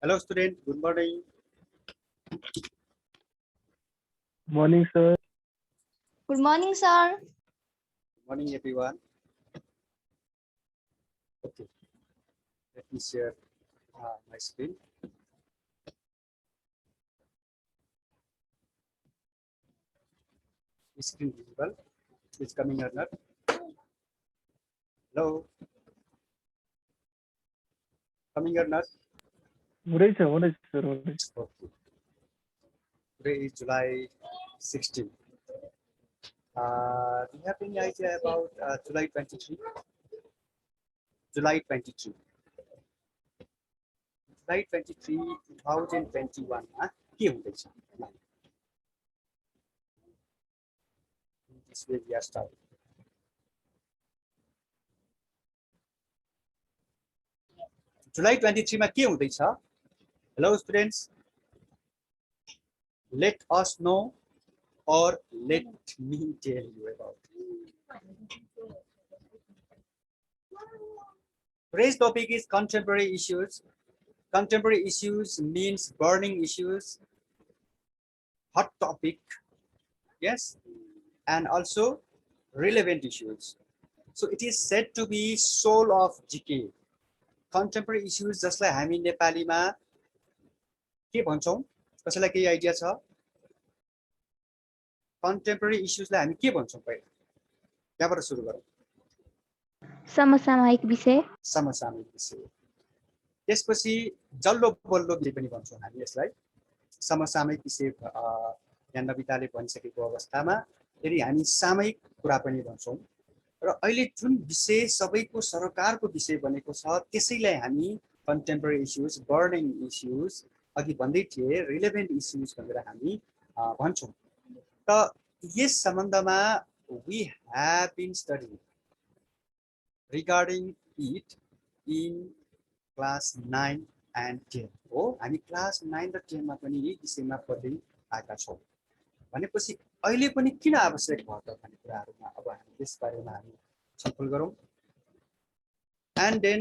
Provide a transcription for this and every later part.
Hello student, good morning. Morning, sir. Good morning, sir. Good morning everyone. Okay, let me share my screen. Is screen visible? It's coming or not? Hello? Coming or not? हुँदैछ sir. Okay. Today is July 16. Do you have any idea about July 23? July 23. July 23, 2021. के हुँदैछ? This way we are starting. July 23 मा के हुँदैछ? Hello students. Let us know or let me tell you about it. Today's topic is contemporary issues. Contemporary issues means burning issues, hot topic, yes, and also relevant issues. So it is said to be soul of GK. Contemporary issues जसलाई हामी नेपालीमा के भन्छौं? कसैलाई केही idea छ? Contemporary issues लाई हामी के भन्छौं पहिला? यहाँबाट सुरु गरौँ. समसामयिक विषय. समसामयिक विषय. त्यसपछि जल्लो बल्लो विषय पनि भन्छौं हामी यसलाई. समसामयिक विषय यहाँ नबिताले भनिसकेको अवस्थामा फेरि हामी सामयिक कुरा पनि भन्छौं. र अहिले जुन विषय सबैको सरकारको विषय बनेको छ त्यसैलाई हामी कन्टेम्पोरेरी इश्यूज, बर्निङ इश्यूज, अघि भन्दै थिए रिलेभेन्ट इश्यूज भनेर हामी भन्छौं. त यस सम्बन्धमा we have been studying regarding it in class 9 and 10. हो, हामी क्लास 9 र 10 मा पनि यही विषयमा पढ्दै आएका छौं. भनेपछि अहिले पनि किन आवश्यक भयो त भन्ने कुराहरुमा अब हामी त्यसबारेमा हामी छलफल गरौं. And then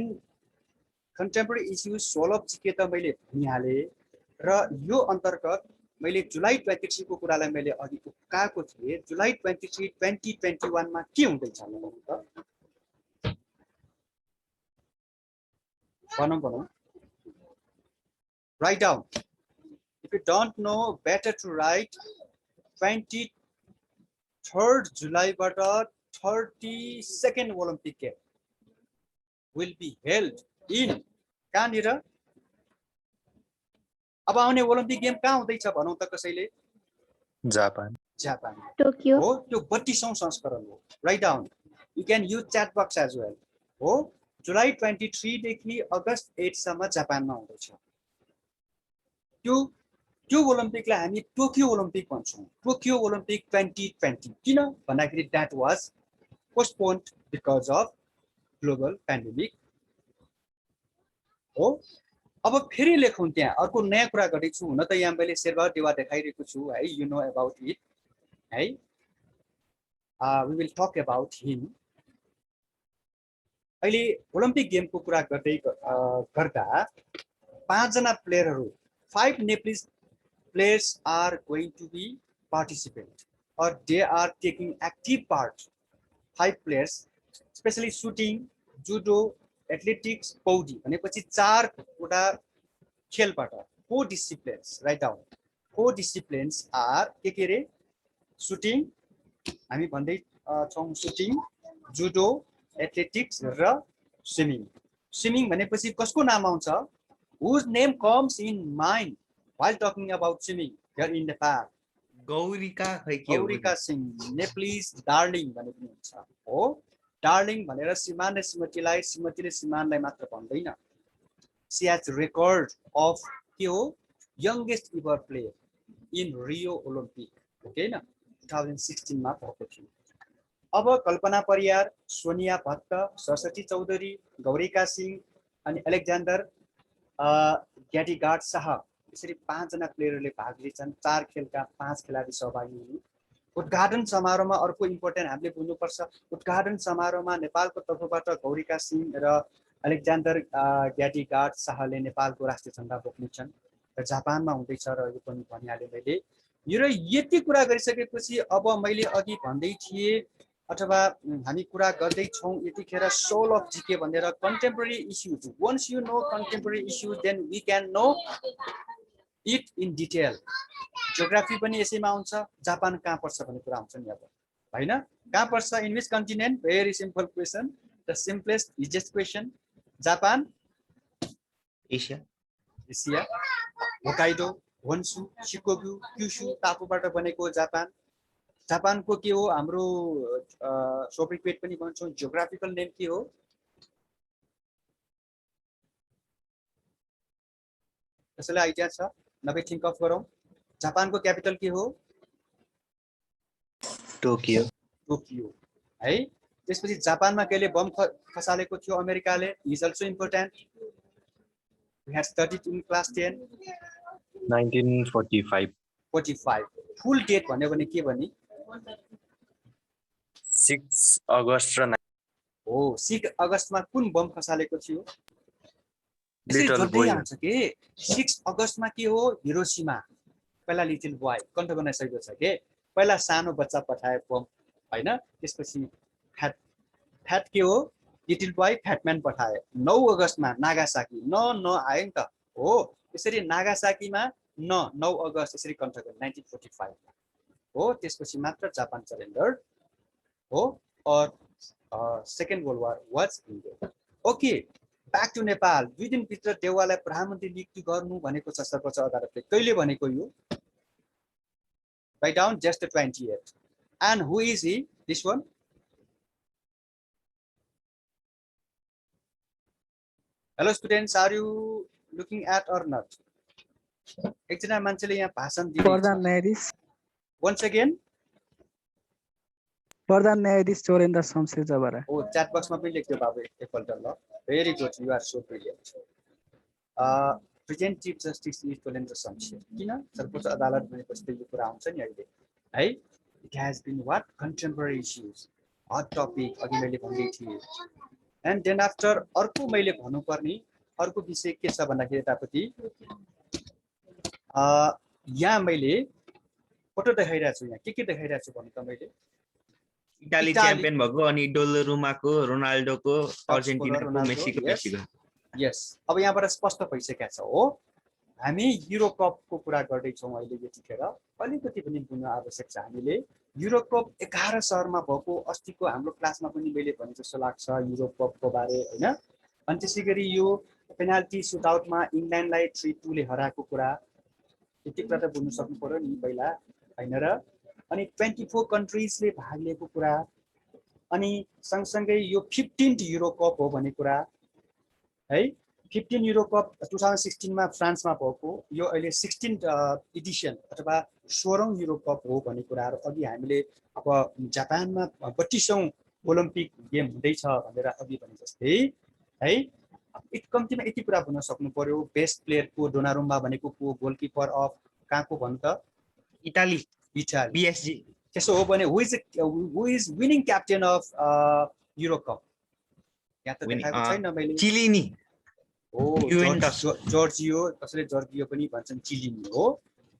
contemporary issues solve GK त मैले भनिहाले र यो अन्तर्गत मैले जुलाई 23 को कुरालाई मैले अघि उकाएको थिए. जुलाई 23 2021 मा के हुँदैछ भन्नु त भनौं. Write down. If you don't know, better to write 23rd July but 32nd Olympic Game will be held in कहाँनिर? अब आउने ओलम्पिक गेम कहाँ हुँदैछ भनौं त कसैले? जापान. जापान. टोकियो. हो, त्यो 32औं संस्करण हो. Right down. You can use chat box as well. हो, जुलाई 23 देखि अगस्त 8 सम्म जापानमा हुँदैछ. त्यो ओलम्पिकलाई हामी टोकियो ओलम्पिक भन्छौं. Tokyo Olympic 2020. किन भन्दाखेरि that was postponed because of global pandemic. हो, अब फेरि लेखौं त्यहाँ अर्को नयाँ कुरा गरेको छु. हुन त यहाँ मैले शेरबहादुर देवा देखाइरहेको छु है. यु नो अबाउट इट है. वी विल टक अबाउट हिम. अहिले ओलम्पिक गेमको कुरा गर्दा 5 जना प्लेयरहरु 5 Nepalese players are going to be participant or they are taking active part. 5 players, especially shooting, judo, athletics, पौडी भनेपछि 4 वटा खेलबाट 4 disciplines. Write down. 4 disciplines are के रे? shooting, हामी भन्दै छौं shooting, judo, athletics र swimming. Swimming भनेपछि कसको नाम आउँछ? Whose name comes in mind while talking about swimming here in Nepal? गौरीका सिंह. Nepalese darling भनेको हुन्छ. हो, darling भनेर श्रीमान र श्रीमतीलाई, श्रीमतीले श्रीमानलाई मात्र भन्दैन. She has record of के हो? youngest ever player in Rio Olympic. Okay न 2016 मा भएको थियो. अब कल्पना परियार, सोनिया भट्ट, सरस्वती चौधरी, गौरीका सिंह अनि अलेक्जेन्डर ग्याटिगार्ड शाह, यसरी 5 जना प्लेयरले भाग लिन्छन्. 4 खेलका 5 खेलाडी सहभागी हुन्. उद्घाटन समारोहमा अर्को इम्पोर्टेन्ट हामीले बुझ्नुपर्छ. उद्घाटन समारोहमा नेपालको तर्फबाट गौरीका सिंह र अलेक्जेन्डर ग्याटिगार्ड शाहले नेपालको राष्ट्रिय झण्डा बोक्ने छन् र जापानमा हुँदैछ र यो पनि भनिहालेँ मैले। यो र यति कुरा गरिसकेपछि अब मैले अघि भन्दै थिएँ अथवा हामी कुरा गर्दैछौँ यतिखेर सोल अफ जिके भनेर contemporary issues. Once you know contemporary issues then we can know it in detail. Geography पनि यसैमा आउँछ, जापान कहाँ पर्छ भन्ने कुरा आउँछ नि अब हैन। कहाँ पर्छ, in which continent? Very simple question, the simplest easiest question. Japan Asia Asia. Hokkaido, Honshu, Shikoku, Kyushu टापुबाट बनेको जापान। जापानको के हो हाम्रो सोब्रिक्वेट पनि भन्छौँ, जियोग्राफिकल नेम के हो? कसैलाई आइडिया छ? नभए थिङ्क अफ गरौँ। जापानको क्यापिटल के हो? टोकियो टोकियो है। त्यसपछि जापानमा कहिले बम खसालेको थियो अमेरिकाले? Is also important, we have studied in class 10। 1945 45। Full date भन्यो भने के भनी? 6 अगस्त र हो, 6 अगस्तमा कुन बम खसालेको थियो? Little boy. आउँछ के 6 अगस्तमा के हो? हिरोसिमा। पहिला लिटिल बोय कन्ठ बनाइसकेको छ के, पहिला सानो बच्चा पठाए बम हैन। त्यसपछि फ्याट के हो? लिटिल बोय फ्याटम्यान पठाए। 9 अगस्तमा नागासाकी न आयो नि त हो। त्यसरी नागासाकीमा 9 अगस्त यसरी कन्ठ गरे 1945 हो। त्यसपछि मात्र जापान सरेन्डर हो। और second world war was ended. Okay, back to Nepal. 2 दिनभित्र देउवालाई प्रधानमन्त्री नियुक्ति गर्नु भनेको छ सर्वोच्च अदालतले। कहिले भनेको यो? Write down just the 28th. And who is he? This one? Hello students, are you looking at or not? एकजना मान्छेले यहाँ भाषण दिएको छ। प्रधान न्यायाधीश Once again? प्रधान न्यायाधीश चोरेन्द्र शमशेर जबरा। ओ च्याट बक्समा पनि लेख्यो बाबु एकपल्ट ल। Very good, you are so brilliant. Representative justice is Cholendra Shumsher. किन? सर्वोच्च अदालत भनेपछि यो कुरा आउँछ नि अहिले है। It has been what contemporary issues, hot topic अघि मैले भन्दै थिएँ। एन्ड देन आफ्टर अर्को मैले भन्नुपर्ने अर्को विषय के छ भन्दाखेरि यतापट्टि यहाँ मैले फोटो देखाइरहेको छु। यहाँ के देखाइरहेको छु भन्नु त मैले? इटाली च्याम्पियन भएको अनि डोलोरुमाको, रोनाल्डोको, अर्जेन्टिनाको, मेसीको। यस, अब यहाँबाट स्पष्ट भइसकेको छ हो। हामी युरो कपको कुरा गर्दैछौँ अहिले यतिखेर। अलिकति पनि बुझ्नु आवश्यक छ। हामीले युरो कप 11 सहरमा भएको अस्तिको हाम्रो क्लासमा पनि मैले भने जस्तो लाग्छ युरो कपको बारे हैन। अनि त्यसै गरी यो पेनाल्टी सुटआउटमा इङ्ल्यान्डलाई 3-2 ले हराएको कुरा यति कुरा त बुझ्नु सक्नु पर्यो नि पहिला हैन र। अनि 24 कन्ट्रिजले भाग लिएको कुरा, अनि सँगसँगै यो 15th युरो कप हो भन्ने कुरा है। 15 युरो कप 2016 मा फ्रान्समा भएको, यो अहिले 16th एडिसन अथवा 16औं युरो कप हो भन्ने कुराहरू अघि हामीले अब जापानमा 32औं ओलम्पिक गेम हुँदैछ भनेर अघि भने जस्तै है। कम्तीमा यति कुरा भन्न सक्नु पर्यो। बेस्ट प्लेयरको डोनारुम्बा भनेको को? गोलकिपर अफ कहाँको भन्नु त? Italy BSG। त्यसो हो भने who is winning captain of euro Cup? यहाँ त देखाएको छैन मैले। चिलिनी हो, जर्जियो, कसैले जर्जियो पनि भन्छन्, चिलिनी हो।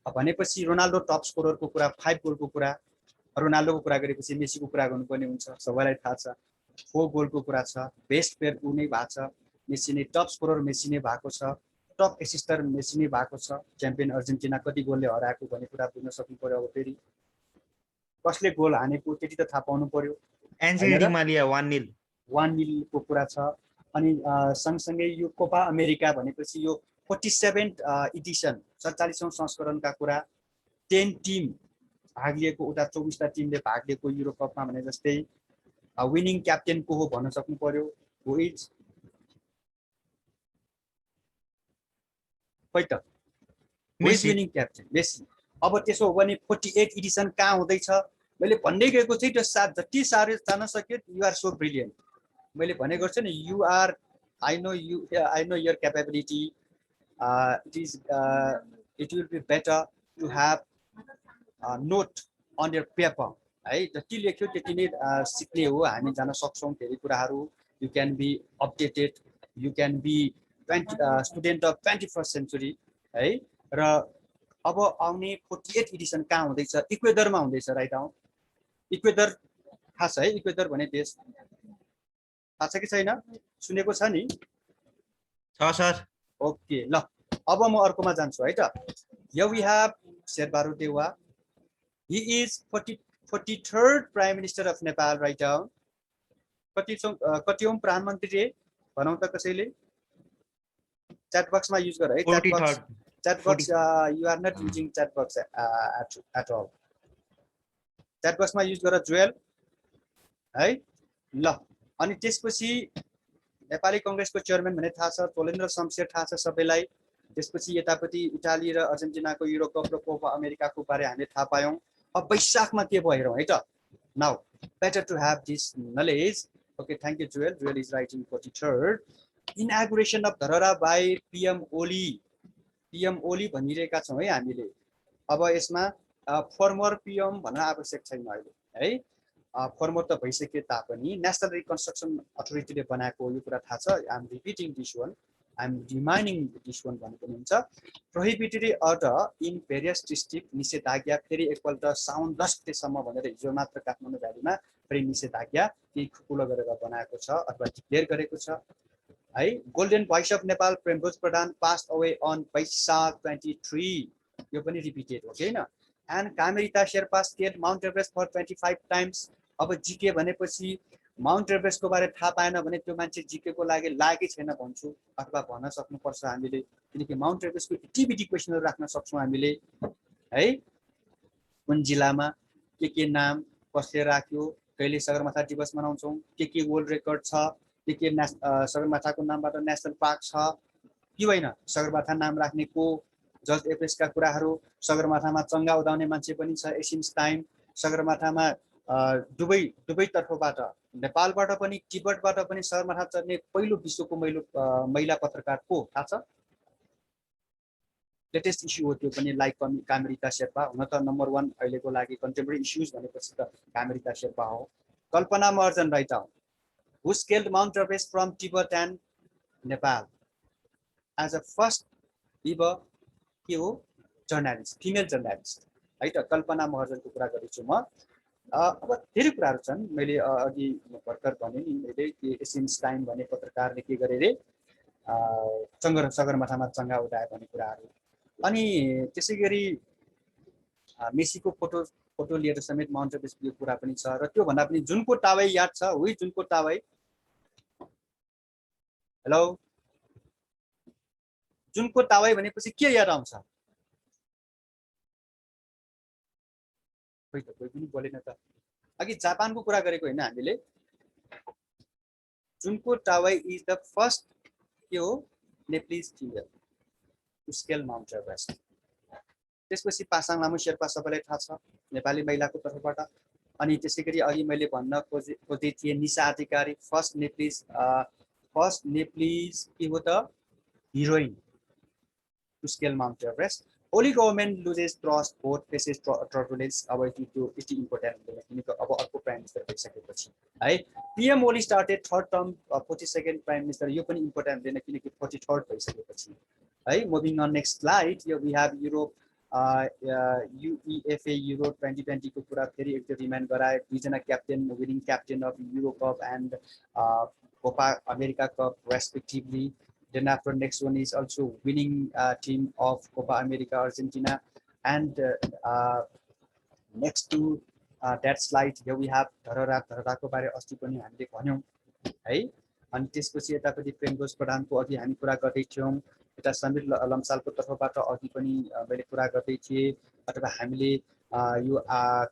भनेपछि रोनाल्डो टप स्कोररको कुरा, 5 गोलको कुरा। रोनाल्डोको कुरा गरेपछि मेसीको कुरा गर्नुपर्ने हुन्छ, सबैलाई थाहा छ। 4 गोलको कुरा छ। बेस्ट प्लेयर ऊ नै भएको छ, मेसी नै। टप स्कोरर मेसी नै भएको छ। टप एसिस्टर मेसी नै भएको छ। च्याम्पियन अर्जेन्टिना कति गोलले हराएको भन्ने कुरा बुझ्न सक्नु पर्यो। अब फेरि कसले गोल हानेको त्यति त थाहा पाउनु पर्यो। एन्जेल डी मारिया 1-0 को कुरा छ। अनि सँगसँगै यो कोपा अमेरिका भनेपछि यो 47th एडिसन 47औं संस्करणका कुरा। 10 टिम भाग लिएको, उता 24टा टिमले भाग लिएको युरो कपमा भने जस्तै विनिङ क्याप्टेन को हो भन्न सक्नु पर्यो। हु इज विनिङ क्याप्टेन? मेसी। अब त्यसो हो भने 48 एडिसन कहाँ हुँदैछ? मैले भन्दै गएको छु त्यो साथ जति साह्रो जान सक्यो। You are so brilliant. मैले भने गर्छु नि, you are, I know your capability. It will be better to have note on your paper है। जति लेख्यो त्यति नै सिक्ने हो, हामी जान सक्छौँ धेरै कुराहरू। You can be updated You can be 20 student of 21st century है र अब आउने 48 एडिसन कहाँ हुँदैछ इक्वेडरमा हुँदैछ राइट डाउन इक्वेडर थाहा छ है इक्वेडर भन्ने देश थाहा छ कि छैन सुनेको छ नि छ सर ओके ल अब म अर्कोमा जान्छु है त here we have Sher Bahadur Deuba he is 43rd prime minister of Nepal right down कतिऔं प्रधानमन्त्री रे भनौं त कसैले chat box मा युज गर है chat box you are not using chat box at all chat box मा युज गर जुएल है ल अनि त्यसपछि नेपाली कांग्रेसको चेयरम्यान भने थाहा छ तोलेन्द्र शमशेर थाहा छ सबैलाई त्यसपछि यतापति इटाली र अर्जेन्टिनाको युरो कप र कोपा अमेरिकाको बारे हामीले थाहा पायौं अब वैशाखमा के भयो हेरौं है त now better to have this knowledge okay thank you Joel is writing 43rd inauguration of Dharara by PM Oli भनिरहेका छौं है हामीले अब यसमा फर्मर PM भन्न आवश्यक छैन अहिले है फर्मर त भइसके तापनि नेशनल रिकन्स्ट्रक्सन अथोरिटीले बनाएको यो कुरा थाहा छ I am repeating this one I am reminding this one भनेको हुन्छ prohibitory order in various district निषेधाज्ञा फेरि एकपल्ट साउन 10 गतेसम्म भनेर हिजो मात्र काठमाडौँ भ्यालीमा फेरि निषेधाज्ञा केही खुकुलो गरेर बनाएको छ अथवा डिक्लेयर गरेको छ है golden voice of Nepal Premdhoj Pradhan passed away on Baishakh 23 यो पनि रिपिटेड हो हैन and Kami Rita Sherpa scaled Mount Everest for 25 times अब जीके भनेपछि माउन्ट एभरेस्टको बारे थाहा पाएन भने त्यो मान्छे जीके को लागि लागै छैन भन्छु अथवा भन्न सक्नुपर्छ हामीले किनकि माउन्ट एभरेस्टको एक्टिभिटी क्वेशनहरु राख्न सक्छौं हामीले है कुन जिल्लामा के नाम कसले राख्यो कहिले सगरमाथा दिवस मनाउँछौं के वर्ल्ड रेकर्ड छ के सगरमाथाको नामबाट नेशनल पार्क छ कि होइन सगरमाथा नाम राख्ने को जज एभरेस्टका कुराहरु सगरमाथामा चंगा उदाउने मान्छे पनि छ एसियन्स टाइम सगरमाथामा दुवै तर्फबाट नेपालबाट पनि तिब्बतबाट पनि सगरमाथा चढ्ने पहिलो विश्वको महिला पत्रकार को थाहा छ लेटेस्ट इश्यू हो त्यो पनि लाइक कामेरिता शेर्पा हुन त नम्बर 1 अहिलेको लागि कन्टेम्पोरेरी इश्यूज भनेपछि त कामेरिता शेर्पा हो Kalpana Maharjan write down who scaled Mount Everest from Tibet and Nepal as a first ever के हो जर्नलिस्ट फिमेल जर्नलिस्ट है त कल्पना महर्जनको कुरा गर्छु म अब धेरै कुराहरु छन् मैले अघि भर्खर भने नि मैले के एसियन्स टाइम भन्ने पत्रकारले के गरे रे सगरमाथामा चंगा उडाए भन्ने कुराहरु अनि त्यसैगरी मेसीको फोटो लिएर समेत माउन्ट एभरेस्टको कुरा पनि छ र त्यो भन्दा पनि जुनको टावाई याद छ हुई जुनको टावाई हेलो जुनको टावाई भनेपछि के याद आउँछ कोही पनि बोलेन त अघि जापानको कुरा गरेको हैन हामीले जुनको टावाई इज द फर्स्ट के हो Nepalese female to scale Mount Everest त्यसपछि पासाङ लामो शेर्पा सबैलाई थाहा छ नेपाली महिलाको तर्फबाट अनि त्यसैगरी अघि मैले भन्न खोजे थिए निशा अधिकारी फर्स्ट नेप्लिज के हो त heroine to scale Mount Everest Only government loses trust, both faces turbulence. अब त्यो यति इम्पोर्टेन्ट हुँदैन किनकि अब अर्को प्राइम मिनिस्टर भइसकेपछि है PM Oli started third term 42nd prime minister यो पनि इम्पोर्टेन्ट हुँदैन किनकि 43rd भइसकेपछि है मुभिङ अन नेक्स्ट स्लाइड यो we have Europe UEFA euro 2020 को कुरा फेरि एक रिमाइन्ड गराए दुईजना captain winning captain of euro cup and Copa America cup respectively Then after next one is also winning team of Copa America Argentina and next to that slide here we have Dharahara को बारे अस्ति पनि हामीले भन्यौं है अनि त्यसपछि यतापटि प्रेमभोज प्रधानको अघि हामी कुरा गर्दै थियौं यता समीर लम्सालको तर्फबाट अघि पनि मैले कुरा गर्दै थिए अथवा हामीले यो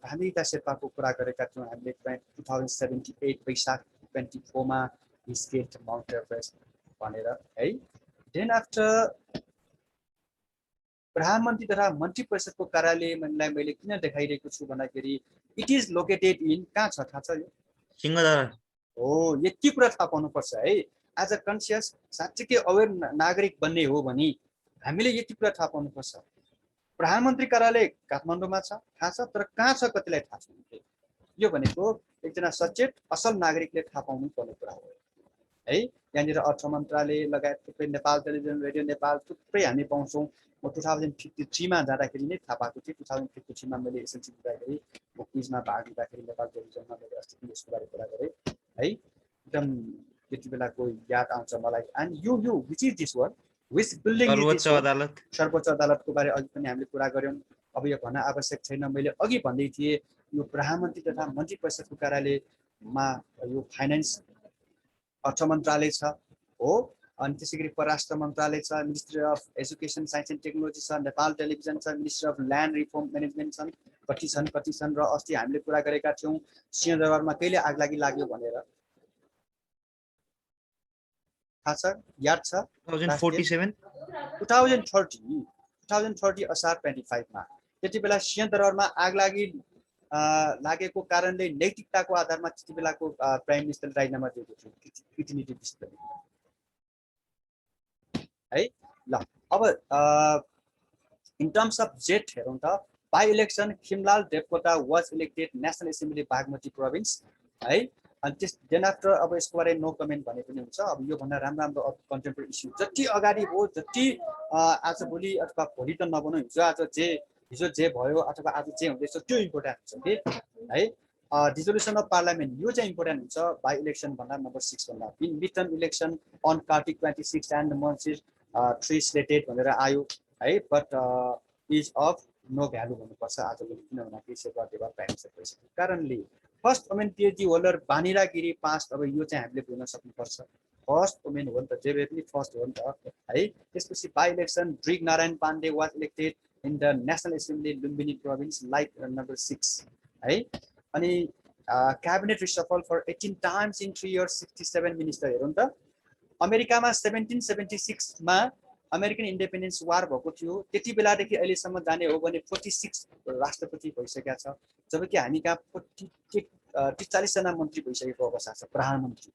कामेरिता शेर्पाको कुरा गरेका थियौं हामीले 2078 वैशाख 24 मा स्केट माउन्ट एभरेस्ट भनेर है देन आफ्टर प्रधानमन्त्री तथा मन्त्री परिषदको कार्यालयलाई मैले किन देखाइरहेको छु भन्दाखेरि इट इज लोकेटेड इन कहाँ छ थाहा छ यो सिंहदरबार हो यति कुरा थाहा पाउनु पर्छ है एज अ कन्सियस साच्चै अवेर नागरिक बन्ने हो भने हामीले यति कुरा थाहा पाउनु पर्छ प्रधानमन्त्री कार्यालय काठमाडौँमा छ थाहा छ तर कहाँ छ कतिलाई थाहा छैन यो भनेको एकजना सचेत असल नागरिकले थाहा पाउनु पर्ने कुरा हो है। यहाँनिर अर्थ मन्त्रालय लगायत थुप्रै नेपाल टेलिभिजन रेडियो नेपाल थुप्रै हामी पाउँछौँ। म 2053 मा जाँदाखेरि नै थाहा पाएको थिएँ। 2053 मा मैले एसएलसी दिँदाखेरि म क्विजमा भाग लिँदाखेरि नेपाल टेलिभिजनमा मैले अस्ति यसको बारे कुरा गरेँ है। एकदम त्यति बेलाको याद आउँछ मलाई। एन्ड यो which is this one which building is सर्वोच्च दिस वान? अदालत सर्वोच्च अदालतको बारे अघि पनि हामीले कुरा गऱ्यौँ। अब यो भन्न आवश्यक छैन। मैले अघि भन्दै थिएँ यो प्रधानमन्त्री तथा मन्त्री परिषदको कार्यालयमा यो फाइनेन्स अर्थ मन्त्रालय छ हो। अनि त्यसै गरी परराष्ट्र मन्त्रालय छ, ministry of education science and technology छ, नेपाल टेलिभिजन छ, ministry of land reform management छन्, कति छन्। र अस्ति हामीले कुरा गरेका थियौँ सिंहदरबारमा कहिले आगलागी लाग्यो भनेर, थाहा छ? याद छ? 2047 2030 असार 25 मा त्यति बेला सिंहदरबारमा आगलागी लागेको कारणले नैतिकताको आधारमा त्यति बेलाको प्राइम मिनिस्टरले राजीनामा दिएको थियो कृतिनीति विष्टले है। ल अब इन टर्म्स अफ जेट हेरौँ त। By election Khimlal Devkota was elected national assembly Bagmati province है। अनि त्यस देन आफ्टर अब यसको बारे नो कमेन्ट भने पनि हुन्छ। अब योभन्दा राम्रो कन्टेम्पोरेरी इस्यु जति अगाडि हो, जति आज भोलि अथवा भोलि त नबनौँ, हिजो जे भयो अथवा आज जे हुँदैछ त्यो इम्पोर्टेन्ट हुन्छ कि है। डिजोल्युसन अफ पार्लियामेन्ट यो चाहिँ इम्पोर्टेन्ट हुन्छ बाई इलेक्सन भन्दा नम्बर 6 भन्दा। Mid term election on Kartik 26 and Mangsir 3 slated भनेर आयो है। But is of no value भन्नुपर्छ आजभोलि, किन भन्दाखेरि शेरबहादुर देउवा प्राइम मिनिस्टर भइसकेको कारणले। First women PhD holder Banira Giri पास। अब यो चाहिँ हामीले बुझ्न सक्नुपर्छ। फर्स्ट वुमेन हो नि त, जे पनि फर्स्ट हो नि त है। त्यसपछि by election Drig Narayan Pandey was elected in the national assembly Lumbini province like number 6 है। अनि cabinet reshuffle for 18 times in 3 years 67 minister हेरौँ त। अमेरिकामा 1776 मा अमेरिकन इन्डिपेन्डेन्स वार भएको थियो। त्यति बेलादेखि अहिलेसम्म जाने हो भने 46 राष्ट्रपति भइसकेका छ, जबकि हामी कहाँ 43 जना मन्त्री भइसकेको अवस्था छ प्रधानमन्त्री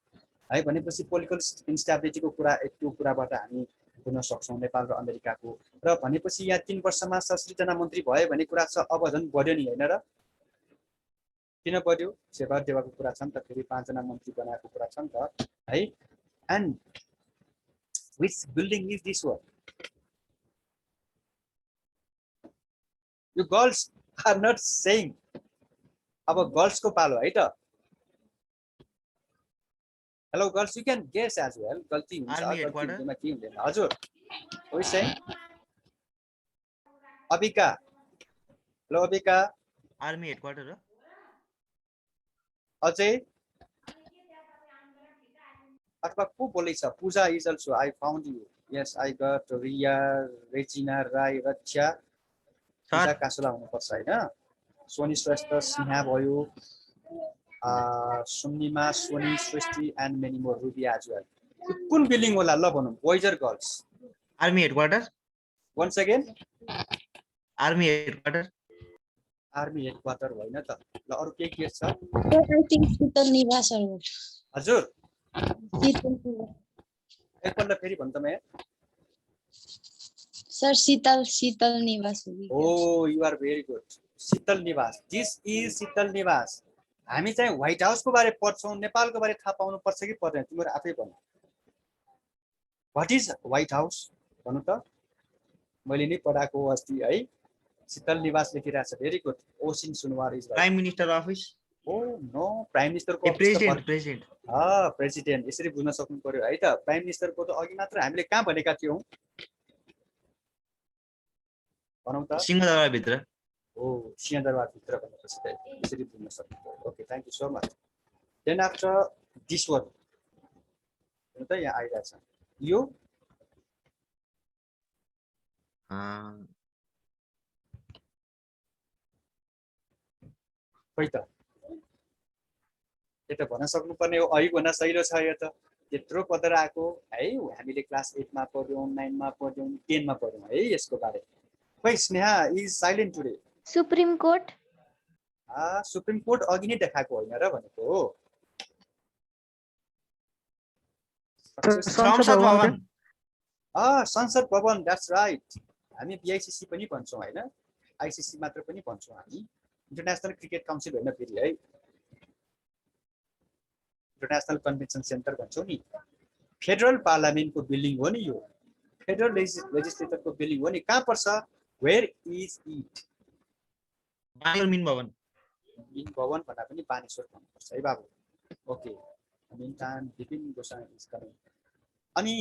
है। भनेपछि पोलिटिकल इन्स्टेबिलिटीको कुरा त्यो कुराबाट हामी बुझ्न सक्छौँ नेपाल र अमेरिकाको। र भनेपछि यहाँ 3 वर्षमा 67 जना मन्त्री भयो भने कुरा छ, अब झन् बढ्यो नि होइन र? किन बढ्यो? शेरबहादुर देउवाको कुरा छ नि त, फेरि 5 जना मन्त्री बनाएको कुरा छ नि त है। And which building is this one? You girls are not saying. अब गर्ल्स को पालो है त। Hello girls, you can guess as well. गल्ती हुन्छ, Army गल्ती headquarter? हुँदैन के हुँदैन। हजुर हो चाहिँ Abika. Hello Abika. Army headquarter हो। अजय अथवा को बोल्दैछ? Puja is also. I found you. Yes I got Riya, Regina Rai, Raksha, Puja Kasula हुनुपर्छ होइन। सोनी श्रेष्ठ, सिन्हा भयो, Sunnima, Soni Srishti and many more, Ruby as well. कुन बिल्डिङ होला ल भनौँ, बोइज र girls? Army headquarter. Once again army headquarter. Army headquarter होइन त। ल अरू के छ? शीतल निवास हो। हजुर शीतल एकपल्ट फेरि भन् त म। सर शीतल निवास हो। ओ यु आर भेरी गुड। शीतल निवास, दिस इज शीतल निवास। हामी चाहिँ व्हाइट हाउसको बारे पढ्छौँ, नेपालको बारे थाहा पाउनु पर्छ कि पर्दैन? तिम्रो आफै भन। व्हाट इज व्हाइट हाउस भन्नु त? मैले नै पढाएको अस्ति है। शीतल निवास लेखिरहेछ। Very good. Osin Sunuwar is prime minister office. Oh no, prime मिनिस्टरको प्रेसिडेन्ट। प्रेसिडेन्ट। यसरी बुझ्न सक्नु पर्यो है त। प्राइम मिनिस्टरको त अघि मात्र हामीले कहाँ भनेका थियौँ भनौँ त? सिंहदरबार भित्र। ओ सिंहदरबार भित्र भनेपछि त यसरी बुझ्न सक्नु पर्यो। Okay, thank you so much. Then after this one हेर्नु त यहाँ आइरहेछ यो खै त? यो त भन्न सक्नुपर्ने हो, अघि भन्न सहिलो छ यो त। त्यत्रो पत्र आएको है, हामीले क्लास 8 मा पढ्यौँ, 9 मा पढ्यौँ, 10 मा पढ्यौँ है यसको बारे। खै Sneha is silent today. Supreme court. Supreme court अघि नै देखाएको होइन र भनेको हो। संसद भवन। संसद भवन, द्याट्स राइट। हामी बीआईसीसी पनि भन्छौँ होइन, आईसीसी मात्र पनि भन्छौँ हामी। इन्टरनेसनल क्रिकेट काउन्सिल होइन फेरि है, इन्टरनेसनल कन्भेन्सन सेन्टर भन्छौँ नि। फेडरल पार्लियामेन्टको बिल्डिङ हो नि यो, फेडरल लेजिस्लेचरको बिल्डिङ हो नि, कहाँ पर्छ? Where is it? Baneshwor Min Bhawan. Min Bhawan भन्दा पनि बानेश्वर भन्नुपर्छ है बाबु। Okay, meantime Bipin Gosai is coming. अनि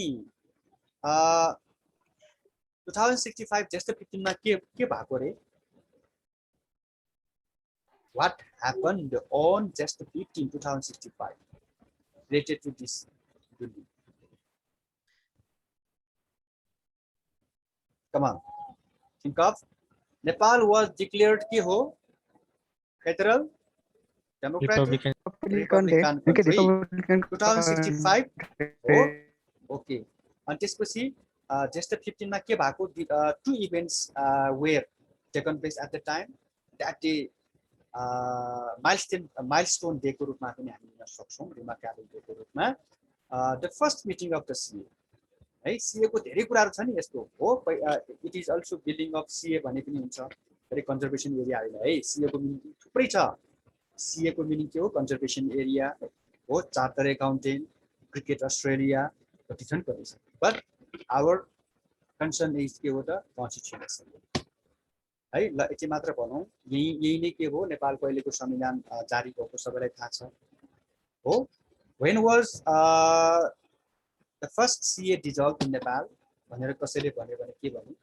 2065 जेष्ठ 15 मा के भएको रे? What happened on just 15 2065 related to this building? Come on, think of. Nepal was declared ki ho? Federal, Democratic, Republican country. 2065. Oh, okay. And त्यसपछि just 15 मा के भएको? Two events were taken place at the time. That day milestone day को रूपमा पनि हामी लिन सक्छौं, रिमार्केबल डे को रूपमा। The first meeting of the CA है, सीए को धेरै कुराहरु छ नि यस्तो हो। It is also building of CA भन्ने पनि हुन्छ, धेरै कन्जर्भेसन एरिया हैन है। सीए को मिनिङ थुप्रै छ। सीए को मिनिङ के हो? कन्जर्भेसन एरिया हो, चार्टर एकाउन्टेन्ट, क्रिकेट अस्ट्रेलिया, कति छन् कति छन्। बट आवर कन्सर्न इज के हो त? कन्स्टिट्युसन है। ल यति मात्र भनौं। यही नै के हो? नेपालको अहिलेको संविधान जारी भएको सबैलाई थाहा छ हो। When was the first CA dissolved in Nepal? भनेर कसैले भन्यो भने के भन्नु?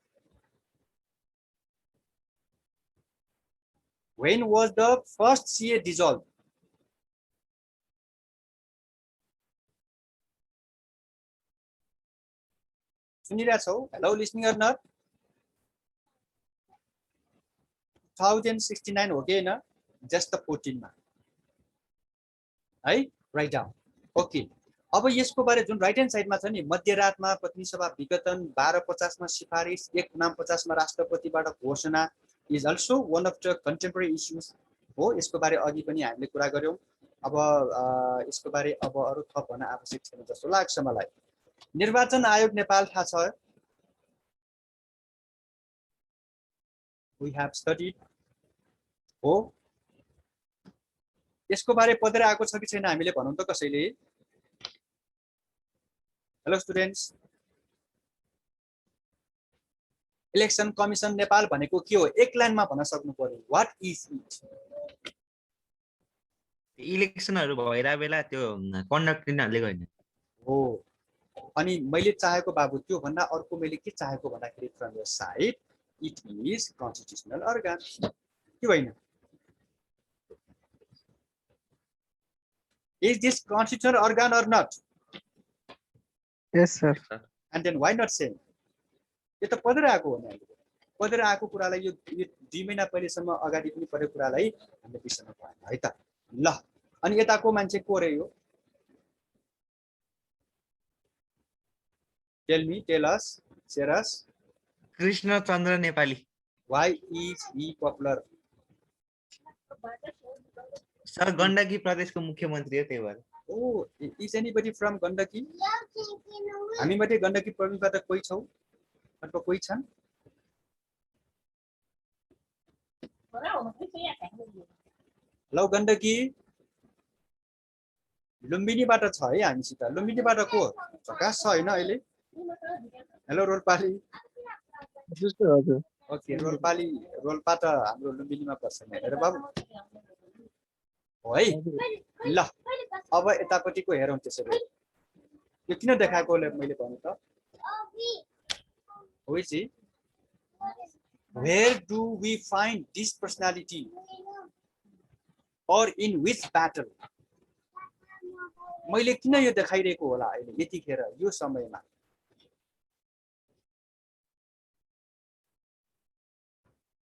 When was the first CA dissolved? सुनिरहेको छौ? Hello, listening or not? 2069 हो कि हैन? जस्ट 14 मा है, राइट डाउन। ओके, अब यसको बारे जुन राइट ह्यान्ड साइडमा छ नि, मध्यरातमा प्रतिनिधि सभा विघटन, 1250 मा सिफारिस, 149 मा राष्ट्रपतिबाट घोषणा is also one of the contemporary issues हो। यसको बारे अघि पनि हामीले कुरा गर्यौं। अब यसको बारे अब अरु थप भन्न आवश्यक छैन जस्तो लाग्छ मलाई। निर्वाचन आयोग नेपाल थाहा छ? We have studied हो। यसको बारे पढेर आएको छ कि छैन हामीले भनौं त कसैले? Hello students, election commission Nepal भनेको के हो? एक लाइनमा भन्न सक्नु पर्यो। What is it? इलेक्सनहरु भइरा बेला त्यो कन्डक्ट दिनहरुले गर्ने हो। अनि मैले चाहेको बाबु त्यो भन्दा अर्को मैले के चाहेको भन्दाखेरि from your side it is constitutional organ के होइन? Is this constitutional organ or not? Yes, sir. And then why not saying? यो त पढेर आएको हो नि। पढेर आएको कुरालाई यो 2 महिना पहिलेसम्म अगाडि पनि पढेको कुरालाई हामीले बिर्सन पाएन है त। ल अनि यताको मान्छे को रे यो? Tell us, share us. Krishna Chandra Nepali. Why is he popular? Sir Gandaki प्रदेशको मुख्यमन्त्री हो, त्यही भएर। Oh, is anybody from Gandaki? हामी मध्ये गण्डकी प्रदेशबाट कोही छौ? अथवा कोही छन्? लौ गण्डकी लुम्बिनीबाट छ है हामीसित। लुम्बिनीबाट को? प्रकाश छ हैन अहिले? हेलो रोल्पाली। ओके, रोल्पाली रोल्पा त हाम्रो लुम्बिनीमा पर्छ नि हेर बाबु हो है। ल अब यतापट्टिको हेरौँ त्यसैले। यो किन देखाएको मैले भने त? हो जी, where do we find this personality or in which battle? मैले किन यो देखाइरहेको होला अहिले यतिखेर यो समयमा?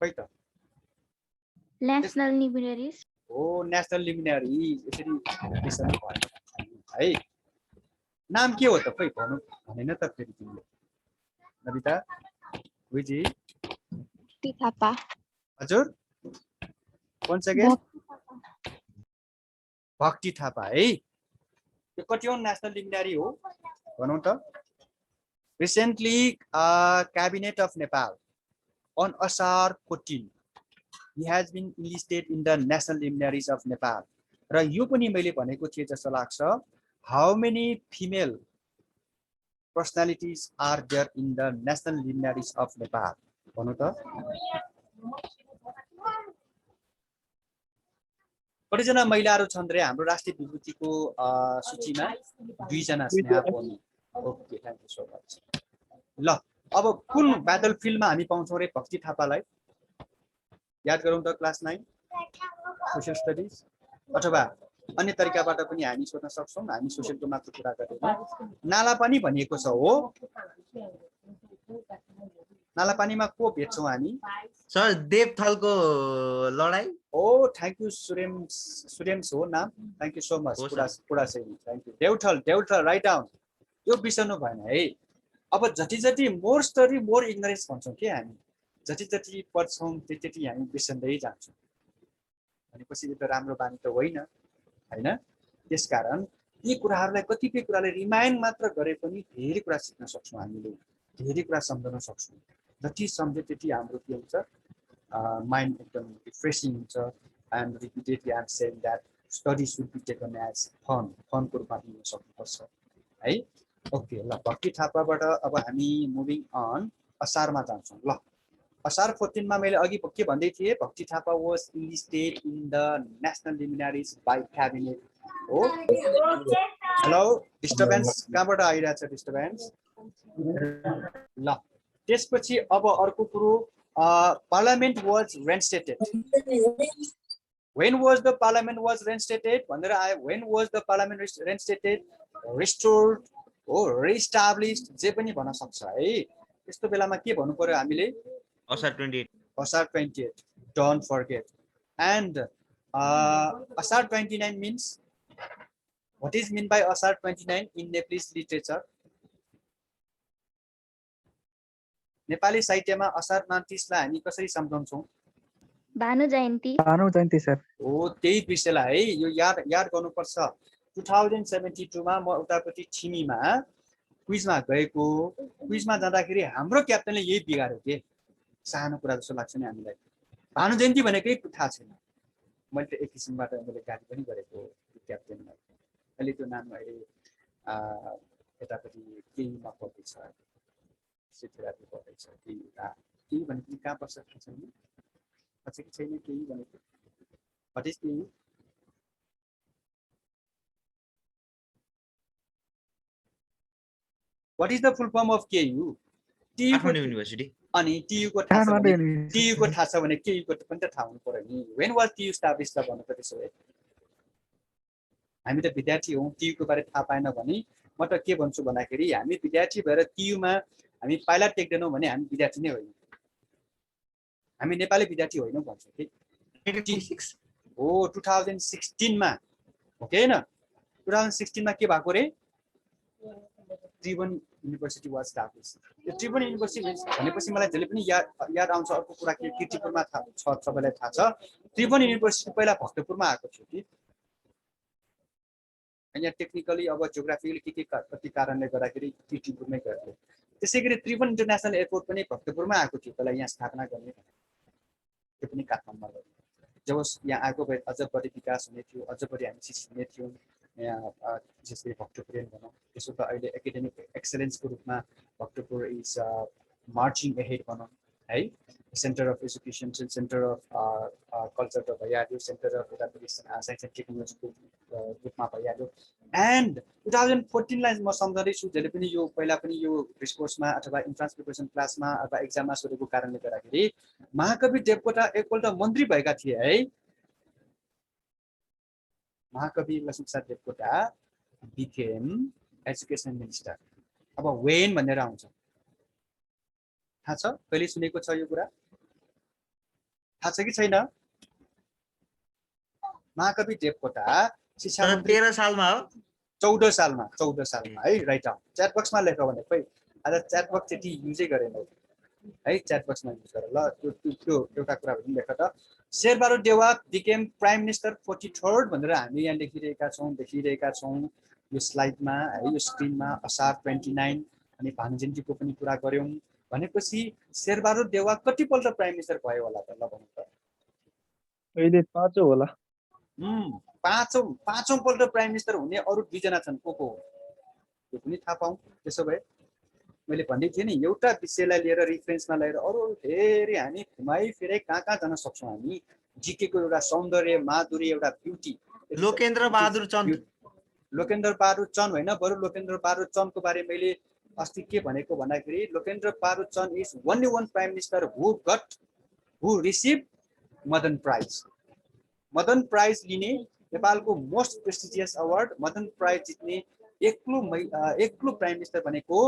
खै त नेशनल लिमिनरिज। हो, नेशनल लिमिनरिज। यसरी विषय भयो है। नाम के हो त? खै भन्नु भनेन त फेरि तिमीले। नबिता विजी थापा। हजुर कोन सेकेन्ड? भक्ति थापा है। यो कतिौं नेशनल लिमिनरी हो भनौं त? Recently cabinet of Nepal on Asar 14 he has been enlisted in the national luminaries of Nepal. र यो पनि मैले भनेको थिए जस्तो लाग्छ, how many female personalities are there in the national luminaries of Nepal? भन्नु त कतिजना महिलाहरू छन् रे हाम्रो राष्ट्रिय विभूतिको सूचीमा? 2 जना Sneha Poni. Okay, thank you so much. ल अब कुन ब्याटल फिल्डमा हामी पाउँछौँ रे भक्ति थापालाई? याद गरौँ त क्लास 9 सोशल स्टडिज, अथवा अन्य तरिकाबाट पनि हामी सोध्न सक्छौँ। हामी सोशलको मात्र कुरा गर्दैनौँ। नालापानी भनिएको छ हो, नालापानीमा को भेट्छौँ हामी? सर देवथलको लडाई। ओ थ्यांक यू सुरेम्स हो नाम, थ्यांक यू सो मच। हो पुरा पुरा सही, थ्यांक यू। देवथल राइट डाउन। यो बिर्सनु भएन है। अब जति जति मोर स्टडी मोर इग्नोरेन्स भन्छौँ के हामी, जति जति पढ्छौँ त्यति हामी बिर्सँदै जान्छौँ। भनेपछि यो त राम्रो बानी त होइन हैन। त्यसकारण यी कुराहरूलाई कतिपय कुराले रिमाइन्ड मात्र गरे पनि धेरै कुरा सिक्न सक्छौँ, हामीले धेरै कुरा सम्झन सक्छौँ। जति सम्झे त्यति हाम्रो के हुन्छ, माइन्ड एकदम रिफ्रेसिङ हुन्छ। And repeatedly I am saying that study should be taken as फनको रूपमा लिन सक्नुपर्छ है। ओके, ल भक्ति थापाबाट अब हामी मुभिङ अन असारमा जान्छौँ। ल असार 14 मा मैले अघि के भन्दै थिएँ, Bhakti Thapa was enlisted in the national luminaries by cabinet हो। हेलो, डिस्टर्बेन्स कहाँबाट आइरहेछ डिस्टर्बेन्स? ल त्यसपछि अब अर्को कुरो, parliament was reinstated. When was the parliament was reinstated? When was the parliament reinstated, restored, or reestablished? जे पनि भन्न सक्छ है। त्यस्तो बेलामा के भन्नु पर्यो हामीले? असार 28। असार 28, don't forget. And Asar 29 means, what is meant by Asar 29 in Nepalese literature? Nepali साहित्यमा असार 29 लाई हामी कसरी सम्झन्छौँ? भानु जयन्ती। भानु जयन्ती सर। हो, त्यही विषयलाई है, यो याद गर्नुपर्छ। 2072 मा म उतापट्टि छिमीमा क्विजमा गएको, क्विजमा जाँदाखेरि हाम्रो क्याप्टेनले यही बिगार्यो के। सानो कुरा जस्तो लाग्छ नि हामीलाई। भानु जयन्ती भनेकै थाहा छैन। मैले त एक किसिमबाट मैले गाली पनि गरेको क्याप्टेनलाई। अहिले त्यो नाम अहिले यतापट्टि केहीमा पढ्दैछ, सिथेरापी पढ्दैछ, केही भनेपछि कहाँ पर्छ थाहा छैन, अझै छैन केही भनेको। What is KU? What is the full form of KU? Kathmandu university. अनि TU को थाहा छ भने KU को पनि त थाहा हुनु पर्यो नि। When was TU established भन्नु त त्यसो भए? हामी त विद्यार्थी हौँ, TU को बारे थाहा पाएन भने म त के भन्छु भन्दाखेरि हामी विद्यार्थी भएर TU मा हामी पाइला टेक्दैनौँ भने हामी विद्यार्थी नै होइन, हामी नेपाली विद्यार्थी होइनौँ भन्छ कि। 1986 हो 2016 मा हो कि हैन? 2016 मा के भएको रे? Tribhuvan university was established. यो त्रिभुवन युनिभर्सिटी भनेपछि मलाई जहिले पनि याद आउँछ अर्को कुरा के, कीर्तिपुरमा छ, सबैलाई थाहा छ। त्रिभुवन युनिभर्सिटी पहिला भक्तपुरमा आएको थियो कि। यहाँ टेक्निकली अब जियोग्राफिकली के कति कारणले गर्दाखेरि कीर्तिपुरमै गयो। त्यसैगरी त्रिभुवन इन्टरनेसनल एयरपोर्ट पनि भक्तपुरमा आएको थियो पहिला, यहाँ स्थापना गर्ने, त्यो पनि काठमाडौँमा गयो। जब यहाँ आएको भए अझ बढी विकास हुने थियो, अझ बढी हामी सिक्ने थियौँ यहाँ, जस्तै भक्तपुर भनौँ। त्यसो त अहिले एकाडेमिक एक्सलेन्सको रूपमा भक्तपुर इज मार्चिङ एहेड भनौँ है। Centre of education, centre of culture त भइहाल्यो, सेन्टर अफ साइन्स एन्ड टेक्नोलोजीको रूपमा भइहाल्यो। एन्ड 2014 लाई म सम्झँदैछु, जहिले पनि यो पहिला पनि यो डिस्कोर्समा अथवा इन्ट्रान्स प्रिपरेसन क्लासमा अथवा एक्जाममा सोधेको कारणले गर्दाखेरि महाकवि देवकोटा एकपल्ट मन्त्री भएका थिए है। महाकवि Laxmiprasad Devkota became education minister. अब वेन भनेर आउँछ, थाहा छ? कहिले सुनेको छ यो कुरा? थाहा छ कि छैन? महाकवि देवकोटा शिक्षा मन्त्री 13 सालमा हो, 14 सालमा है। राइट आउट च्याट बक्समा लेख भने खोइ, आज च्याट बक्स त्यति युजै गरेन है। च्याट बक्समा युज गर ल। त्यो एउटा कुरा पनि लेख त। Sherbahadur Deuba became prime minister 43rd भनेर हामी यहाँ देखिरहेका छौँ यो स्लाइडमा है, यो स्क्रिनमा। असार 29 अनि भानु जयन्तीको पनि कुरा गर्यौँ भनेपछि शेरबहादुर देउवा कतिपल्ट प्राइम मिनिस्टर भयो होला त? ल भन्नु त। अहिले 5 होला। पाँचौं पल्ट प्राइम मिनिस्टर हुने अरू 2 जना छन्, को हो त्यो पनि थाहा पाऊँ। त्यसो भए मैले भन्दै थिएँ नि एउटा विषयलाई लिएर रिफरेन्समा लिएर अरू धेरै हामी घुमाइ फिराइ कहाँ कहाँ जान सक्छौँ हामी जीके को एउटा सौन्दर्य माधुरी एउटा ब्युटी लोकेन्द्र बहादुर चन्द लोकेन्द्र बहादुर चन्द होइन बरु लोकेन्द्र बहादुर चन्दको बारे मैले अस्ति के भनेको भन्दाखेरि Lokendra Bahadur Chand is only one prime minister who receive Madan prize लिने नेपालको most prestigious award Madan prize जित्ने एक्लो प्राइम मिनिस्टर भनेको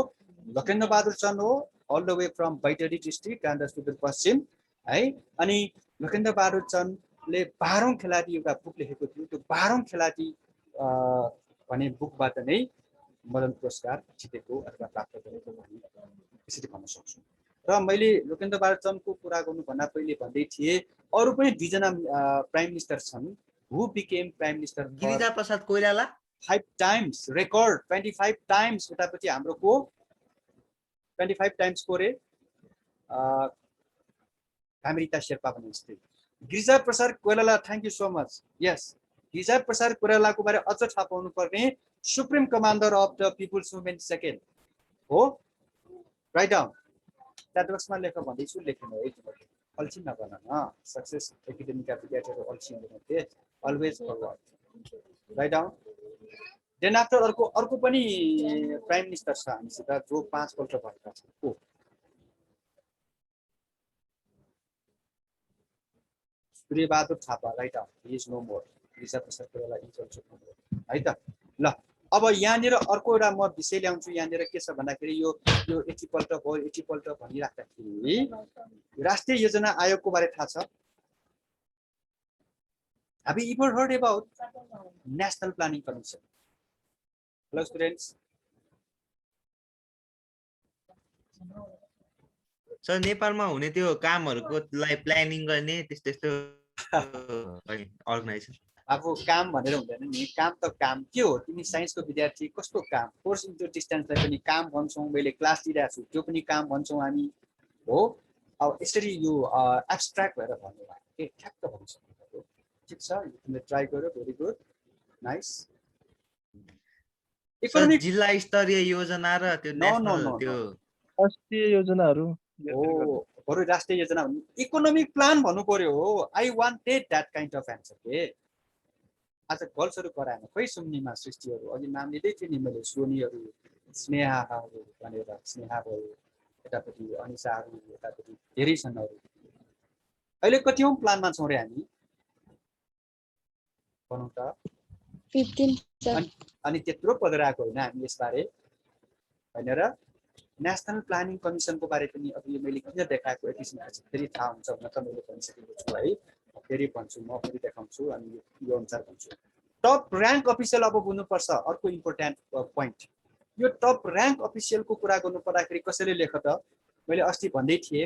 लोकेन्द्र बहादुर चन्द हो all the way from Baitadi district कान्दा सुदूरपश्चिम है। अनि लोकेन्द्र बहादुर चन्दले 12औं खेलाडी एउटा बुक लेखेको थियो त्यो 12औं खेलाडी भन्ने बुकबाट नै मदन पुरस्कार जितेको अथवा प्राप्त गरेको हामी यसरी भन्न सक्छौँ। र मैले लोकेन्द्र बहादुर चन्दको कुरा गर्नुभन्दा पहिले भन्दै थिएँ अरू पनि दुईजना प्राइम मिनिस्टर छन् who became prime minister Girija Prasad Koirala 5 times record 25 times यतापट्टि हाम्रो को 25 टाइम्स को रे कामिरिता शेर्पा भन्ने स्त्री Girija Prasad Koirala thank you so much yes Girija Prasad कोइरालाको बारे अझ थाहा पाउनु पर्ने supreme commander of the people's movement second हो राइट डाउन ट्याटबक्समा लेख भन्दैछु लेख्नु है तिमीले अल्छी नगर्न न सक्सेस एकाडेमीका विद्यार्थीहरू अल्छी हुँदैन always forward right down then after अर्को पनि प्राइम मिनिस्टर छ हामीसित जो 5 पल्ट भएका छन् को Suryabahadur Thapa right down he is no more Girija Prasad Koirala is also no more है त ल अब यहाँनिर अर्को एउटा म विषय ल्याउँछु यहाँनिर के छ भन्दाखेरि यो 80 पल्ट भयो 80 पल्ट भनिराख्दाखेरि राष्ट्रिय योजना आयोगको बारे थाहा छ Have you ever heard about National Planning Commission? Hello students. Sir नेपालमा हुने त्यो कामहरुको लाई प्लानिङ गर्ने त्यस्तो अर्गनाइजेसन अब काम भनेर हुँदैन नि काम त काम के हो तिमी साइन्सको विद्यार्थी कस्तो काम कोर्स इन्टु डिस्टेन्सलाई पनि काम भन्छौँ मैले क्लास लिइरहेको छु त्यो पनि काम भन्छौँ हामी हो अब यसरी यो एब्स्ट्र्याक्ट भएर भन्नु भएको के ठ्याक्क भन्छ ठीक छ तिमीले ट्राई गर्यो भेरी गुड नाइस इकोनोमिक जिल्ला स्तरीय योजना र त्यो नेशनल त्यो राष्ट्रिय योजनाहरू हो बरु राष्ट्रिय योजना इकोनोमिक प्लान भन्नु पर्यो हो I wanted that kind of answer के आज गर्ल्सहरू कराएन खै सुम्नीमा सृष्टिहरू अघि नाम लिँदै थिएँ नि मैले सोनीहरू स्नेहाहरू भनेर स्नेहा भयो यतापट्टि अनिसाहरू यतापट्टि धेरै छन् अरू अहिले कतिौं प्लानमा छौँ रे हामी भनौँ त 15 अनि त्यत्रो पदराको होइन हामी यसबारे होइन र नेशनल प्लानिङ कमिसनको बारे पनि अब यो मैले किन देखाएको एपिसोड फेरि थाहा हुन्छ भनेर त मैले भनिसकेको छु है फेरि भन्छु म फेरि देखाउँछु अनि यो अनुसार भन्छु टप र्याङ्क अफिसियल अब बुझ्नुपर्छ अर्को इम्पोर्टेन्ट पोइन्ट यो टप र्याङ्क अफिसियलको कुरा गर्नु पर्दाखेरि कसैले लेख त मैले अस्ति भन्दै थिएँ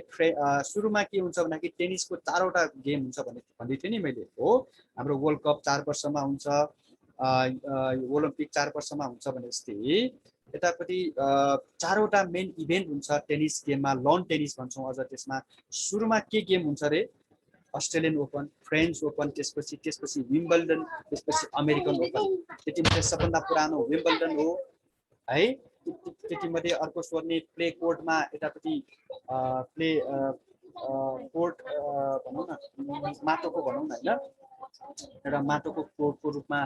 सुरुमा के हुन्छ भन्दाखेरि टेनिसको 4वटा गेम हुन्छ भन्दै थिएँ नि मैले हो हाम्रो वर्ल्ड कप 4 वर्षमा हुन्छ ओलम्पिक 4 वर्षमा हुन्छ भने जस्तै यतापट्टि 4वटा मेन इभेन्ट हुन्छ टेनिस गेममा लन टेनिस भन्छौँ अझ त्यसमा सुरुमा के गेम हुन्छ रे अस्ट्रेलियन ओपन फ्रेन्च ओपन त्यसपछि विम्बल्डन त्यसपछि अमेरिकन ओपन त्यतिमध्ये सबभन्दा पुरानो विम्बल्डन हो है त्यतिमध्ये अर्को सोध्ने प्ले कोर्टमा यतापट्टि प्ले कोर्ट भनौँ न माटोको भनौँ न होइन एउटा माटोको कोर्टको रूपमा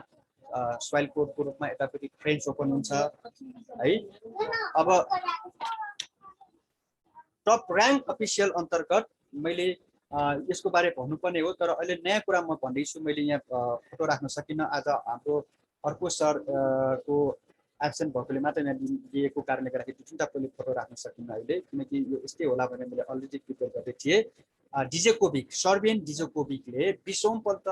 सोइल कोर्टको रूपमा यतापट्टि फ्रेन्च ओपन हुन्छ है अब टप र्याङ्क अफिसियल अन्तर्गत मैले यसको बारे भन्नुपर्ने हो तर अहिले नयाँ कुरा म भन्दैछु मैले यहाँ फोटो राख्न सकिनँ आज हाम्रो अर्को सर को एब्सेन्ट भएकोले मात्र यहाँ दिएको कारणले गर्दाखेरि 2-3टा पहिले फोटो राख्न सकिनँ अहिले किनकि यो यस्तै होला भनेर मैले अलरेडी प्रिपेयर गर्दै थिएँ डिजोकोभिक सर्बियन डिजोकोभिकले 20औं पल्ट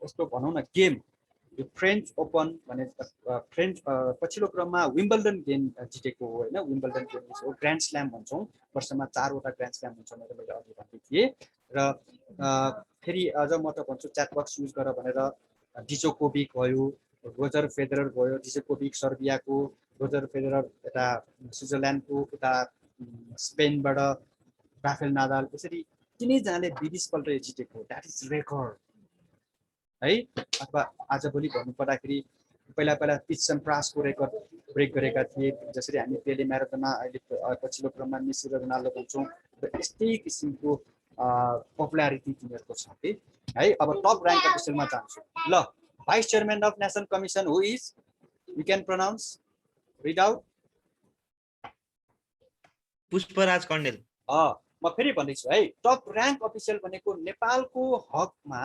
यस्तो भनौँ न गेम यो फ्रेन्च ओपन भने फ्रेन्च पछिल्लो क्रममा विम्बल्डन गेम जितेको हो होइन विम्बल्डन गेम हो ग्रान्ड स्ल्याम भन्छौँ वर्षमा 4वटा ग्रान्ड स्ल्याम हुन्छ भनेर मैले अघि भन्दै थिएँ र फेरि अझ म त भन्छु च्याट बक्स युज गर भनेर डिजोकोभिक भयो रोजर फेडरर भयो डिजोकोभिक सर्बियाको रोजर फेडरर यता स्विजरल्यान्डको उता स्पेनबाट राफेल नादाल यसरी तिनैजनाले 20 पल्ट जितेको द्याट इज रेकर्ड है अथवा आजभोलि भन्नु पर्दाखेरि पहिला पहिला पिच एन्ड प्रासको रेकर्ड ब्रेक गरेका थिए, जसरी हामी पेले म्याराथनमा अहिले पछिल्लो क्रममा मेसी र रोनाल्डो भन्छौँ। यस्तै किसिमको पपुलारिटी तिनीहरूको छ कि है। अब टप ऱ्याङ्क अफिसियलमा जान्छु ल। Vice chairman of national commission who is, you can pronounce, read out. Pushparaj Kandel. म फेरि भन्दैछु है, टप ऱ्याङ्क अफिसियल भनेको नेपालको हकमा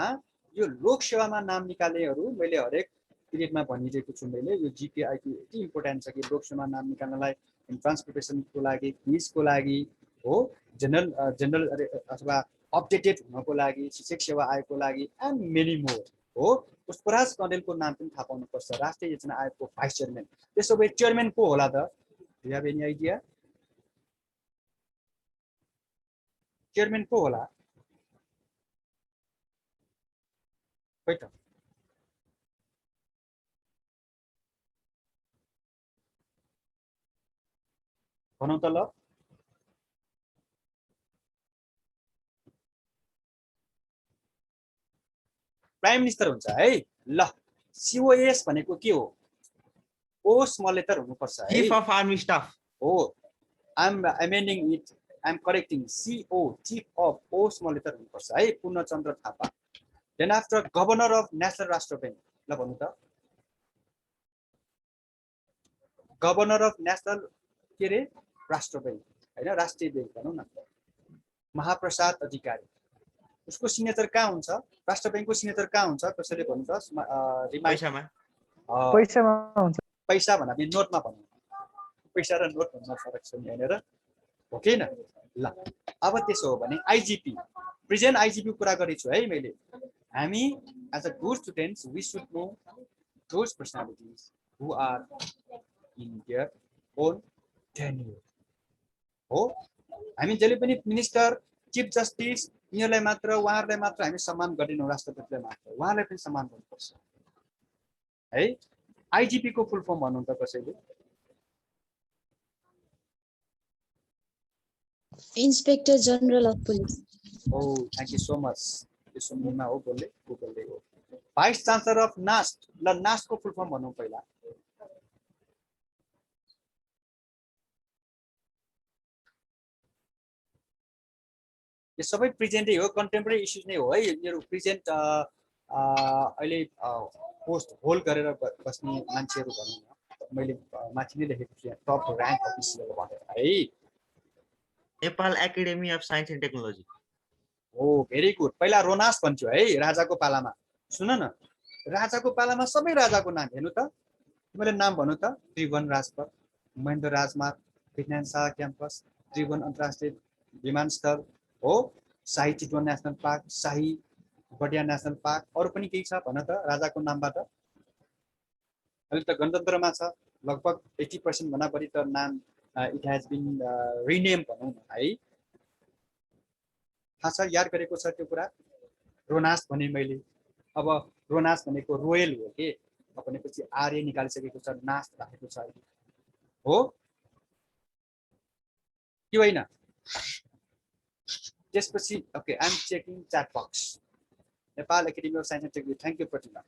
यो लोकसेवामा नाम निकाल्नेहरू, मैले हरेक पिरियडमा भनिरहेको छु, मैले यो जिकेआईको यति इम्पोर्टेन्ट छ कि लोकसेवामा नाम निकाल्नलाई, ट्रान्सपोर्टेसनको लागि, फिजको लागि हो, जेनरल अथवा अपडेटेड हुनको लागि, शिक्षक सेवा आयोगको लागि एन्ड मेनी मोर हो। पुष्पराज कण्डेलको नाम पनि थाहा पाउनुपर्छ, राष्ट्रिय योजना आयोगको भाइस चेयरम्यान। त्यसो भए चेयरम्यान को होला त? Do you have any idea? Chairman को होला? खै त भनौँ त ल। प्राइम मिनिस्टर हुन्छ है ल। सिओएस भनेको के हो? ओ स्मल लेटर हुनुपर्छ है। चिफ अफ आर्मी स्टाफ हो, I am amending it, I am correcting, CO chief of oh small letter हुनुपर्छ है, Purna Chandra Thapa. Then after governor of national Rastra bank, ल भन्नु त। गभर्नर अफ नेसनल के रे? राष्ट्र ब्याङ्क होइन, राष्ट्रिय ब्याङ्क भनौँ न। महाप्रसाद अधिकारी, उसको सिग्नेचर कहाँ हुन्छ? राष्ट्र ब्याङ्कको सिग्नेचर कहाँ हुन्छ? कसैले भन्नु त? पैसामा पैसामा हुन्छ। पैसा भन्दा पनि नोटमा भनौँ, पैसा र नोट भन्दा फरक छ यहाँनिर, हो कि न? ल अब त्यसो हो भने आइजिपी, प्रेजेन्ट आइजिपी कुरा गरेको छु है मैले। हामी as a good students we should know those personalities who are in their own tenure हो। हामी जहिले पनि मिनिस्टर, चिफ जस्टिस यिनीहरूलाई मात्र, उहाँहरूलाई मात्र हामी सम्मान गर्दैनौँ, राष्ट्रपतिलाई मात्र, उहाँलाई पनि सम्मान गर्नुपर्छ है। आइजिपी को फुल फर्म भन्नु त कसैले? Inspector general of police. Oh thank you so much. यो सुन्नुमा हो बोल्दै हो। भाइस चान्सलर अफ नास्ट, ल नास्टको फुल फर्म भनौँ पहिला। यो सबै प्रेजेन्टै हो, कन्टेम्पोरेरी इस्युज नै हो है यिनीहरू। प्रेजेन्ट अहिले पोस्ट होल्ड गरेर बस्ने मान्छेहरू भनौँ न, मैले माथि नै लेखेको छु यहाँ, टप ऱ्याङ्क अफिसियल भनेर है। Nepal academy of science and technology. हो भेरी गुड। पहिला रोनास भन्छु है, राजाको पालामा। सुन न, राजाको पालामा सबै राजाको नाम हेर्नु त, मैले नाम भन्नु त। त्रिभुवन राजपथ, महेन्द्र राजमार्ग, विज्ञान शाह क्याम्पस, त्रिभुवन अन्तर्राष्ट्रिय विमानस्थल हो, शाही चितवन नेसनल पार्क, शाही गडिया नेसनल पार्क। अरू पनि केही छ भन त राजाको नामबाट? अहिले त गणतन्त्रमा छ, लगभग 80% भन्दा बढी त नाम इट हेज बिन रिनेम भनौँ न है। थाहा छ, याद गरेको छ त्यो कुरा। रोनास भने मैले, अब रोनास भनेको रोयल हो कि भनेपछि आर्य निकालिसकेको छ, नास राखेको छ हो कि होइन? त्यसपछि okay, I am checking chat box. Nepal academy of science and technology, thank you Pratima.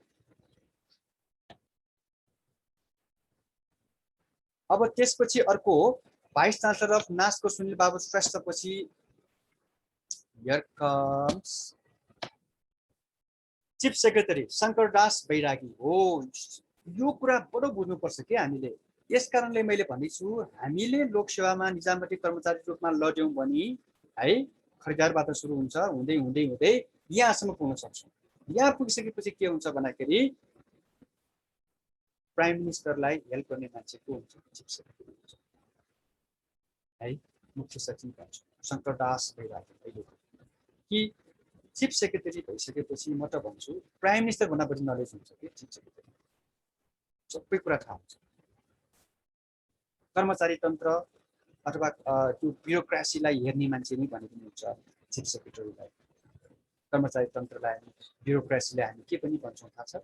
अब त्यसपछि अर्को भाइस चान्सलर अफ नासको सुनिल बाबु श्रेष्ठपछि here comes chief secretary Shankar Das Bairagi हो। यो कुरा बडो बुझ्नुपर्छ कि हामीले। यस कारणले मैले भनेछु, हामीले लोकसेवामा निजामती कर्मचारी रूपमा लड्यौँ भने है, खरिदारबाट सुरु हुन्छ, हुँदै हुँदै हुँदै यहाँसम्म पुग्न सक्छौँ। यहाँ पुगिसकेपछि के हुन्छ भन्दाखेरि प्राइम मिनिस्टरलाई हेल्प गर्ने मान्छे को हुन्छ? चिफ सेक्रेटरी हुन्छ है, मुख्य सचिव भन्छ शङ्कर दास बैरागी। अहिले कि चिफ सेक्रेटरी भइसकेपछि म त भन्छु प्राइम मिनिस्टर भन्दा बढी नलेज हुन्छ कि चिफ सेक्रेटरी, सबै कुरा थाहा हुन्छ। कर्मचारी तन्त्र अथवा त्यो ब्युरोक्रेसीलाई हेर्ने मान्छे नै भने पनि हुन्छ चिफ सेक्रेटरीलाई। कर्मचारी तन्त्रलाई हामी, ब्युरोक्रेसीलाई हामी के पनि भन्छौँ थाहा छ?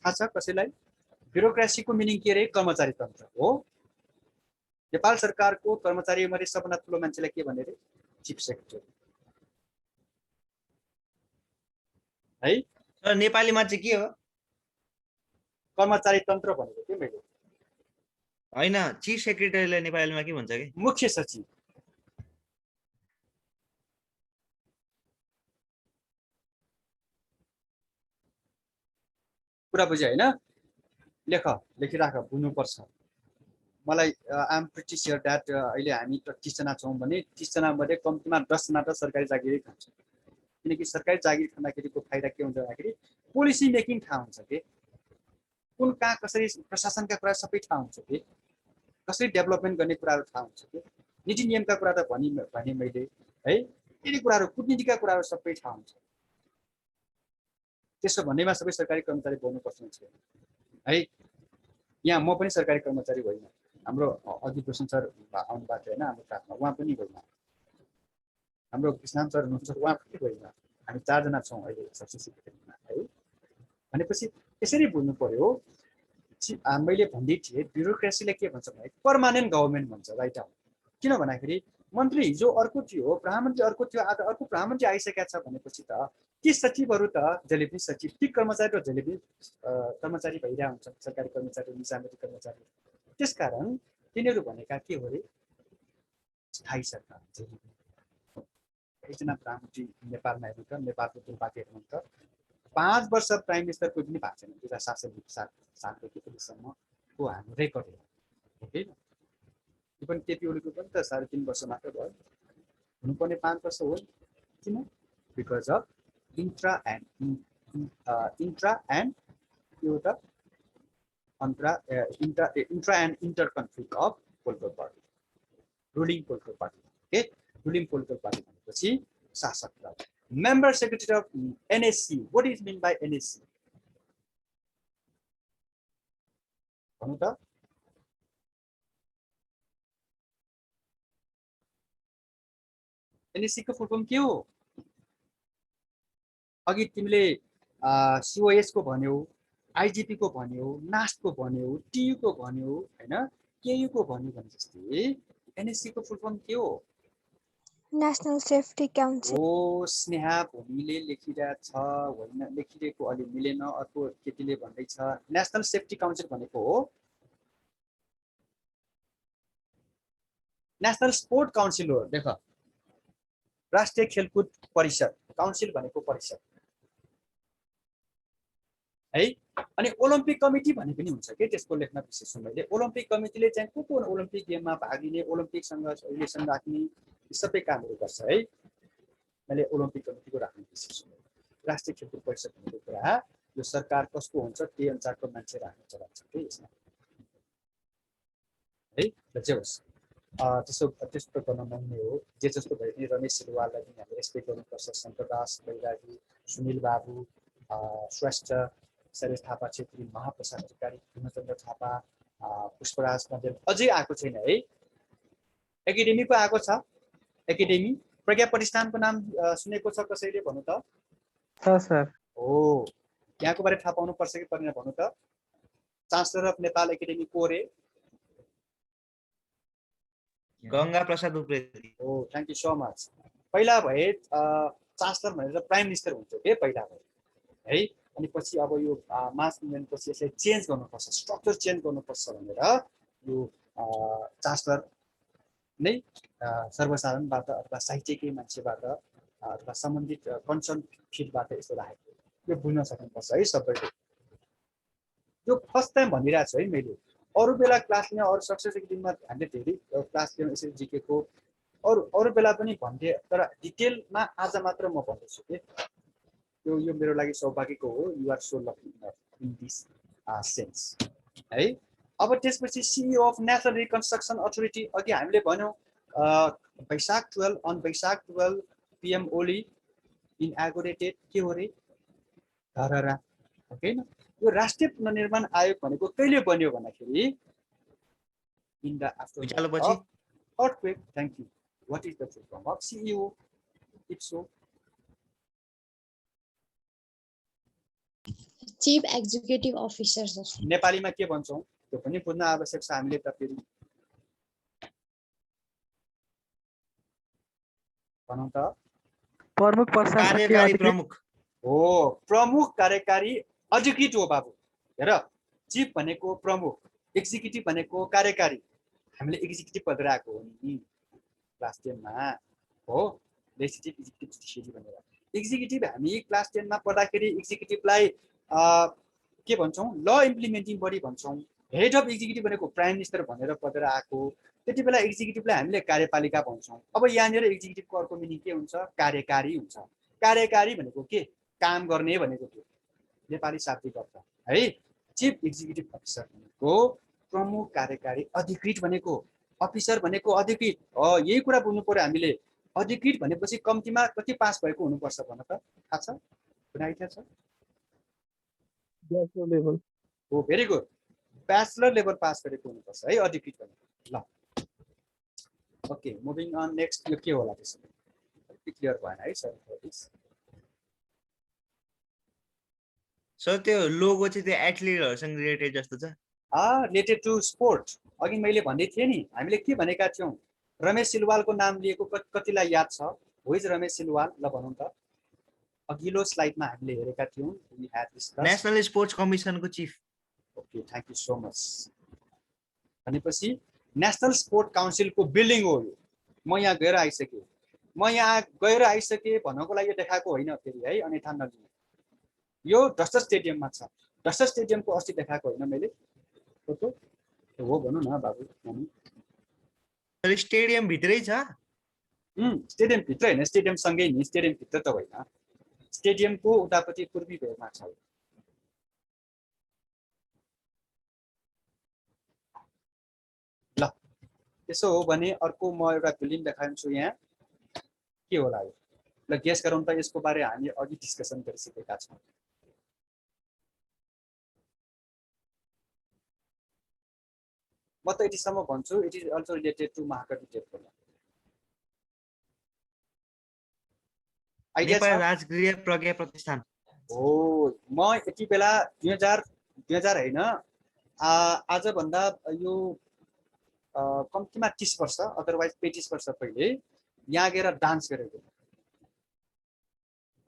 थाहा छ कसैलाई? ब्युरोक्रेसीको मिनिङ के रे? कर्मचारी तन्त्र हो। नेपाल सरकारको कर्मचारीमध्ये सबभन्दा ठुलो मान्छेलाई के भने रे? चिफ सेक्रेटरी है। नेपालीमा चाहिँ के हो? कर्मचारी तन्त्र भनेको के मैले होइन चिफ सेक्रेटरीलाई नेपालीमा के भन्छ कि मुख्य सचिव कुरा बुझ्यो होइन लेखिराख बुझ्नुपर्छ मलाई I am pretty sure that अहिले हामी 30 जना छौँ भने 30 जना मध्ये कम्तीमा 10 जना त सरकारी जागिरै खान्छ किनकि सरकारी जागिर खाँदाखेरिको फाइदा के हुन्छ भन्दाखेरि पोलिसी मेकिङ थाहा हुन्छ के कुन कहाँ कसरी प्रशासनका कुरा सबै थाहा हुन्छ के कसरी डेभलपमेन्ट गर्ने कुराहरू थाहा हुन्छ के नीति नियमका कुरा त भने मैले है यी कुराहरू कुटनीतिका कुराहरू सबै थाहा हुन्छ त्यसो भन्नेमा सबै सरकारी कर्मचारी बोल्नुपर्छ है यहाँ म पनि सरकारी कर्मचारी होइन हाम्रो अघि प्रशासन सर आउनु भएको थियो होइन हाम्रो क्लासमा उहाँ पनि होइन हाम्रो कृष्ण सर हुनुहुन्छ उहाँ पनि होइन हामी 4 जना छौँ अहिले सब्सिडी है भनेपछि यसरी बुझ्नु पर्यो मैले भन्दै थिएँ ब्युरोक्रेसीले के भन्छ भने पर्मानेन्ट गभर्नमेन्ट भन्छ राइट आउट किन भन्दाखेरि मन्त्री हिजो अर्को थियो प्रधानमन्त्री अर्को थियो आज अर्को प्रधानमन्त्री आइसकेका छ भनेपछि त ती सचिवहरू त जहिले पनि सचिव ती कर्मचारी र जहिले पनि कर्मचारी भइरहेको हुन्छ सरकारी कर्मचारी निजामती कर्मचारी त्यसकारण तिनीहरू भनेका के हो रे स्थायी सरकार एकजना प्रधानमन्त्री नेपालमा हेर्नु त नेपालको दुर्भाग्य हेर्नु त 5 वर्ष प्राइम मिनिस्टर कोही पनि भएको छैन 2007 हाम्रो रेकर्ड हो कि यो पनि केपी ओलीको पनि त 3.5 वर्ष मात्र भयो हुनुपर्ने 5 वर्ष हो किन बिकज अफ इंट्रा एन्ड एउटा intra and inter conflict of political party ruling political party okay ruling political party भनेपछि शासक दल member secretary of NSC what is mean by NSC भन्नु त NSC को फुल फर्म के हो अघि तिमीले COS को भन्यौ IGP को भन्यौ NAST को भन्यौ TU को भन्यौ हैन KU को भन्यौ भने जस्तै NSC को फुल फर्म के हो नेशनल सेफ्टी काउन्सिल ओ स्नेहा भूमिले लेखिरहेको छ होइन लेखिरहेको अलि मिलेन अर्को केटीले भन्दैछ नेशनल सेफ्टी काउन्सिल भनेको हो नेशनल स्पोर्ट काउन्सिल हो देख राष्ट्रिय खेलकुद परिषद काउन्सिल भनेको परिषद है अनि ओलम्पिक कमिटी भन्ने पनि हुन्छ के त्यसको लेख्न विशेष मैले ओलम्पिक कमिटीले चाहिँ को ओलम्पिक गेममा भाग लिने ओलम्पिकसँग रिलेसन राख्ने सबै कामहरू गर्छ है मैले ओलम्पिक कमिटीको राख्ने विशेष राष्ट्रिय खेलकुद परिषद भनेको कुरा यो सरकार कसको हुन्छ त्यही अनुसारको मान्छे राख्न चलन छ के यसमा है जे होस् त्यस्तो गर्न नहुने हो जे जस्तो भए पनि रमेश सिलवाललाई पनि हामीले रेस्पेक्ट गर्नुपर्छ शङ्करदास बैरागी सुनिल बाबु श्रेष्ठ शैलेश थापा छेत्री महाप्रसाद अधिकारी पूर्णचन्द्र थापा पुष्पराज मण्डल अझै आएको छैन है एकाडेमीको आएको छ एकाडेमी प्रज्ञा प्रतिष्ठानको नाम सुनेको छ कसैले भन्नु त सर हो यहाँको बारे थाहा पाउनु पर्छ कि पर्दैन भन्नु त चान्सलर अफ नेपाल एकाडेमी को रे गंगा प्रसाद उप्रेती हो थ्यांक यू सो मच पहिला भए चान्सलर भनेर प्राइम मिनिस्टर हुन्थ्यो के पहिला भए है अनि पछि अब यो मास मुभमेन्ट पछि यसलाई चेन्ज गर्नुपर्छ स्ट्रक्चर चेन्ज गर्नुपर्छ भनेर यो चान्सलर नै सर्वसाधारणबाट अथवा साहित्यिक मान्छेबाट अथवा सम्बन्धित कन्सर्न फिल्डबाट यसो राखेको यो बुझ्न सक्नुपर्छ है सबैले यो फर्स्ट टाइम भनिरहेको छु है मैले अरू बेला क्लास लिने अरू सक्सेस दिनमा हामीले धेरै क्लास लिन यसरी जिकेको अरू बेला पनि भन्थे तर डिटेलमा आज मात्र म भन्दैछु के यो मेरो लागि सौभाग्यको हो you are so lucky in this sense है अब त्यसपछि CEO of national reconstruction authority अघि हामीले भन्यौँ वैशाख 12 PM ओली इनअगोरेटेड के हो रे धरहरा हैन यो राष्ट्रिय पुनर्निर्माण आयोग भनेको कहिले बन्यो भन्दाखेरि in the after earthquake thank you what is the full form of CEO if so Chief Executive Officer जस्तो नेपालीमा के भन्छौं त्यो पनि बुझ्न आवश्यक छ हामीले त फेरि भनौं त प्रमुख कार्यकारी प्रमुख हो प्रमुख कार्यकारी अधिकृत हो बाबु हेर चिफ भनेको प्रमुख, एक्जिक्युटिभ भनेको कार्यकारी। हामीले एक्जिक्युटिभ पढेर आएको हो नि क्लास 10 मा हो, लेजिस्लेटिभ एक्जिक्युटिभ जुडिसियरी भनेर। एक्जिक्युटिभ हामी क्लास 10 मा पढ्दाखेरि एक्जिक्युटिभलाई के भन्छौँ, ल इम्प्लिमेन्टिङ बडी भन्छौँ। हेड अफ एक्जिक्युटिभ भनेको प्राइम मिनिस्टर भनेर पढेर आएको। त्यति बेला एक्जिक्युटिभलाई हामीले कार्यपालिका भन्छौँ। अब यहाँनिर एक्जिक्युटिभको अर्को मिनिङ के हुन्छ, कार्यकारी हुन्छ। कार्यकारी भनेको के, काम गर्ने भनेको के, नेपाली शाब्दिक अर्थ है। चिफ एक्जिक्युटिभ अफिसर भनेको प्रमुख कार्यकारी, अधिकृत भनेको अफिसर भनेको अधिकृत। यही कुरा बुझ्नु पर्यो हामीले। अधिकृत भनेपछि कम्तीमा कति पास भएको हुनुपर्छ भन त, थाहा छ, कुनै आइडिया छ? Bachelor level. हो, very good, bachelor level pass गरेको हुनुपर्छ है अधिकृत भनेको। ल ओके, मुभिङ अन नेक्स्ट। यो के होला त्यसो, क्लियर भएन है सर? सर त्यो लोगो चाहिँ त्यो एथलिटहरुसँग रिलेटेड जस्तो छ। Related to sport. अघि मैले भन्दै थिएँ नि, हामीले के भनेका थियौँ, रमेश सिलवालको नाम लिएको कतिलाई याद छ? Who is Ramesh Silwal? ल भनौँ त। अघिल्लो स्लाइडमा हामीले हेरेका थियौँ, नेसनल स्पोर्ट्स कमिसनको chief. Okay, thank you so much. भनेपछि नेसनल स्पोर्ट काउन्सिलको बिल्डिङ हो यो। म यहाँ गएर आइसकेँ भन्नको लागि देखाएको होइन फेरि है, अन्यथा नलिनु। यो डस्टर स्टेडियममा छ। डस्टर स्टेडियमको अस्ति देखाएको होइन मैले फोटो? हो भनौँ न बाबु। स्टेडियम भित्रै छ? स्टेडियम भित्र होइन, स्टेडियम सँगै नि, स्टेडियम भित्र त होइन, स्टेडियमको उतापट्टि पूर्वी भेगमा छ। ल त्यसो हो भने अर्को म एउटा फिल्म देखाउँछु यहाँ, के होला यो? ल गेस गरौँ त, यसको बारे हामी अघि डिस्कसन गरिसकेका छौँ। म त यतिसम्म भन्छु, it is also related to महाकवि टेम्पल। नेपाल राजगृह प्रज्ञा प्रतिष्ठान हो। म यति बेला 2000 होइन, आजभन्दा यो कम्तीमा 30 वर्ष, अदरवाइज 35 वर्ष पहिले यहाँ गएर डान्स गरेको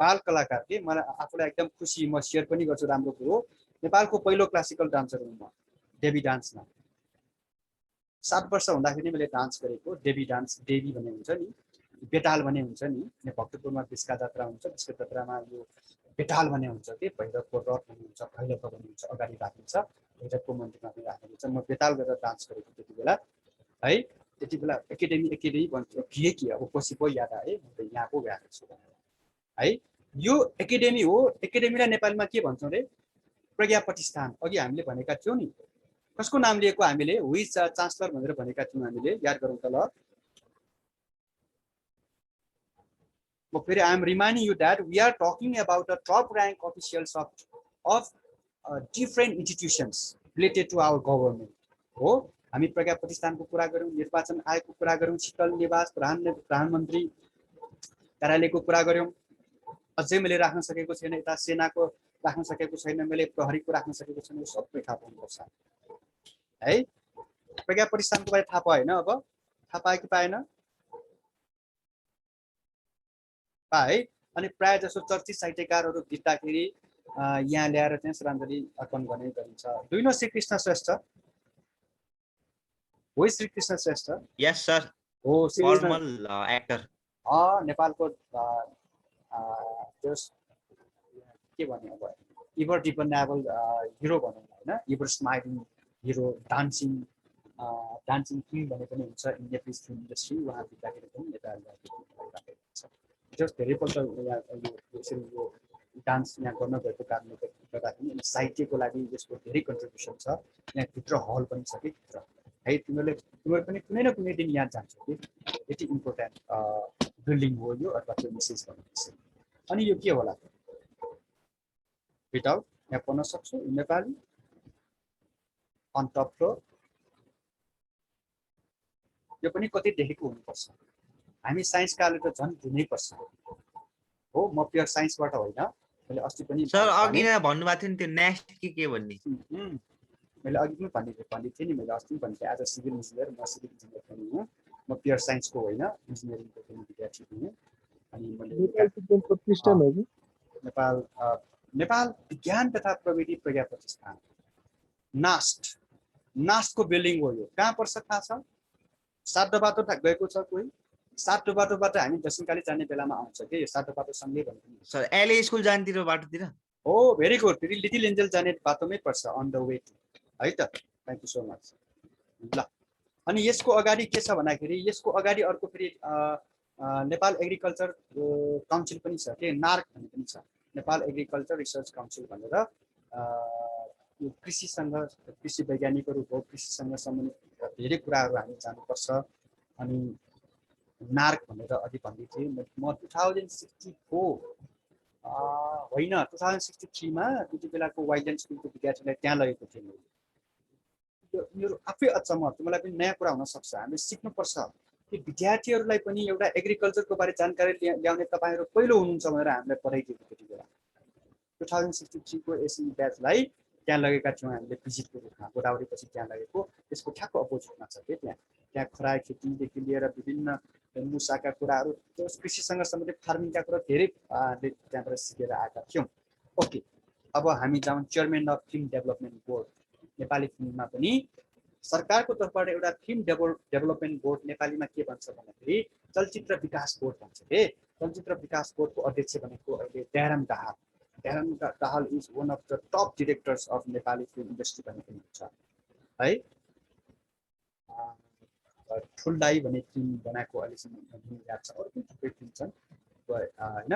बाल कलाकार के। मलाई आफूलाई एकदम खुसी, म सेयर पनि गर्छु, राम्रो कुरो। नेपालको पहिलो क्लासिकल डान्सर हुँ म, डेबी डान्समा। 7 वर्ष हुँदाखेरि मैले डान्स गरेको। डेबी डान्स, डेबी भन्ने हुन्छ नि, बेताल भन्ने हुन्छ नि। भक्तपुरमा बिस्का जात्रा हुन्छ, बिस्का जात्रामा यो बेताल भन्ने हुन्छ कि, भैरवको रथ भन्ने हुन्छ, भैरवको भन्ने हुन्छ, अगाडि राखिन्छ, भैरवको मन्दिरमा पनि राखिन्छ। म बेताल गरेर डान्स गरेको त्यति बेला है। त्यति बेला एकाडेमी भन्थ्यो के अब पछि पो याद आए, म त यहाँको गएको छु है। यो एकाडेमी हो। एकाडेमीलाई नेपालीमा के भन्छौँ रे? प्रज्ञा प्रतिष्ठान। अघि हामीले भनेका थियौँ नि, कसको नाम लिएको हामीले? हु इज चान्सलर भनेर भनेका थियौँ हामीले, याद गरौँ त ल। म फेरि I am reminding you that we are talking about the top rank officials of different institutions related to our government हो। हामी प्रज्ञा प्रतिष्ठानको कुरा गऱ्यौँ, निर्वाचन आयोगको कुरा गऱ्यौँ, शीतल निवास प्रधानमन्त्री कार्यालयको कुरा गऱ्यौँ। अझै मैले राख्न सकेको छैन, यता सेनाको राख्न सकेको छैन, मैले प्रहरीको राख्न सकेको छैन। सबै थाहा पाउनुपर्छ है। प्रज्ञा प्रतिष्ठानको बारे थाहा पाएन? अब थाहा पायो कि पाएन? है। अनि प्रायः जसो चर्चित साहित्यकारहरू जित्दाखेरि यहाँ ल्याएर चाहिँ श्रद्धाञ्जली अर्पण गर्ने गरिन्छ। Do you know Shrikrishna Shrestha? हो श्रीकृष्ण श्रेष्ठ? यस सर, हो, फर्मल एक्टर। नेपालको के भन्ने अब इभर डिपेन्डेबल हिरो भनौँ होइन, ever smiling hero, dancing king भने पनि हुन्छ इन नेप्लिज फिल्म इन्डस्ट्री। उहाँ बित्दाखेरि पनि यता छ। जस धेरैपल्ट यहाँ यसरी यो डान्स यहाँ गर्न गएको कारणले गर्दाखेरि साहित्यको लागि यसको धेरै कन्ट्रिब्युसन छ। यहाँभित्र हल पनि छ कि भित्र है। तिमीहरू पनि कुनै न कुनै दिन यहाँ जान्छौ कि, यति इम्पोर्टेन्ट बिल्डिङ हो यो, अथवा त्यो मेसेज भन्ने। अनि यो के होला विदाउट, यहाँ पढ्न सक्छु नेपाली अन टप फ्लोर। यो पनि कति देखेको हुनुपर्छ। हामी साइन्सकाले त झन् दिनैपर्छ हो। म प्योर साइन्सबाट होइन, मैले अस्ति पनि सर अघि नै भन्नुभएको थियो नि त्यो नेक्स्ट के भन्ने। मैले अघि पनि भन्दै थिएँ नि, मैले अस्ति पनि भनेको थिएँ। एज अ सिभिल इन्जिनियर, म सिभिल इन्जिनियर पनि हुँ। म प्योर साइन्सको होइन, इन्जिनियरिङको पनि विद्यार्थी हुँ। अनि मैले नेपाल विज्ञान तथा प्रविधि प्रज्ञा प्रतिष्ठान नास्टको बिल्डिङ हो यो। कहाँ पर्छ थाहा छ? सातो बाटो गएको छ कोही? सातो बाटोबाट हामी दक्षिणकाली जाने बेलामा आउँछ के यो सातो बाटो सँगै भन्नु। सर एलए स्कुल जान्तिर बाटोतिर? हो भेरी गुड, फेरि लिटिल एन्जल जाने बाटोमै पर्छ, अन द वे टु, है त। Thank you so much. ल अनि यसको अगाडि के छ भन्दाखेरि यसको अगाडि अर्को फेरि नेपाल एग्रिकल्चर काउन्सिल पनि छ के, नार्क भन्ने पनि छ, नेपाल एग्रिकल्चर रिसर्च काउन्सिल भनेर। यो कृषिसँग, कृषि वैज्ञानिकहरू हो, कृषिसँग सम्बन्धित धेरै कुराहरू हामी जानुपर्छ। अनि नार्क भनेर अघि भन्दै थिएँ म 2064 होइन 2063 मा त्यति बेलाको वाइल्ड स्कुलको विद्यार्थीलाई त्यहाँ लगेको थिएँ मैले। मेरो आफै अचम्म, तिमीलाई पनि नयाँ कुरा हुनसक्छ, हामीले सिक्नुपर्छ कि विद्यार्थीहरूलाई पनि एउटा एग्रिकल्चरको बारे जानकारी ल्याउने तपाईँहरू पहिलो हुनुहुन्छ भनेर हामीलाई पढाइदिएको त्यति बेला। 2063 को एसई ब्याचलाई त्यहाँ लगेका थियौँ हामीले भिजिटको रूपमा, गोदावरीपछि त्यहाँ लगेको। त्यसको ठ्याक्क अपोजिटमा छ के त्यहाँ खरायो खेतीदेखि लिएर विभिन्न मुसाका कुराहरू, त्यो कृषिसँग सम्बन्धित फार्मिङका कुरा धेरै त्यहाँबाट सिकेर आएका थियौँ। ओके, अब हामी जाउँ chairman of film development board. Nepali फिल्ममा पनि सरकारको तर्फबाट एउटा फिल्म डेभलपमेन्ट बोर्ड, नेपालीमा के भन्छ भन्दाखेरि चलचित्र विकास बोर्ड भन्छ के। चलचित्र विकास बोर्डको अध्यक्ष भनेको अहिले Dayaram Dahal. Dayaram Dahal is one of the top directors of Nepali film industry भन्ने पनि हुन्छ है। ठुल्दाई भन्ने फिल्म बनाएको अहिलेसम्म याद छ, अरू पनि थुप्रै फिल्म छन् होइन।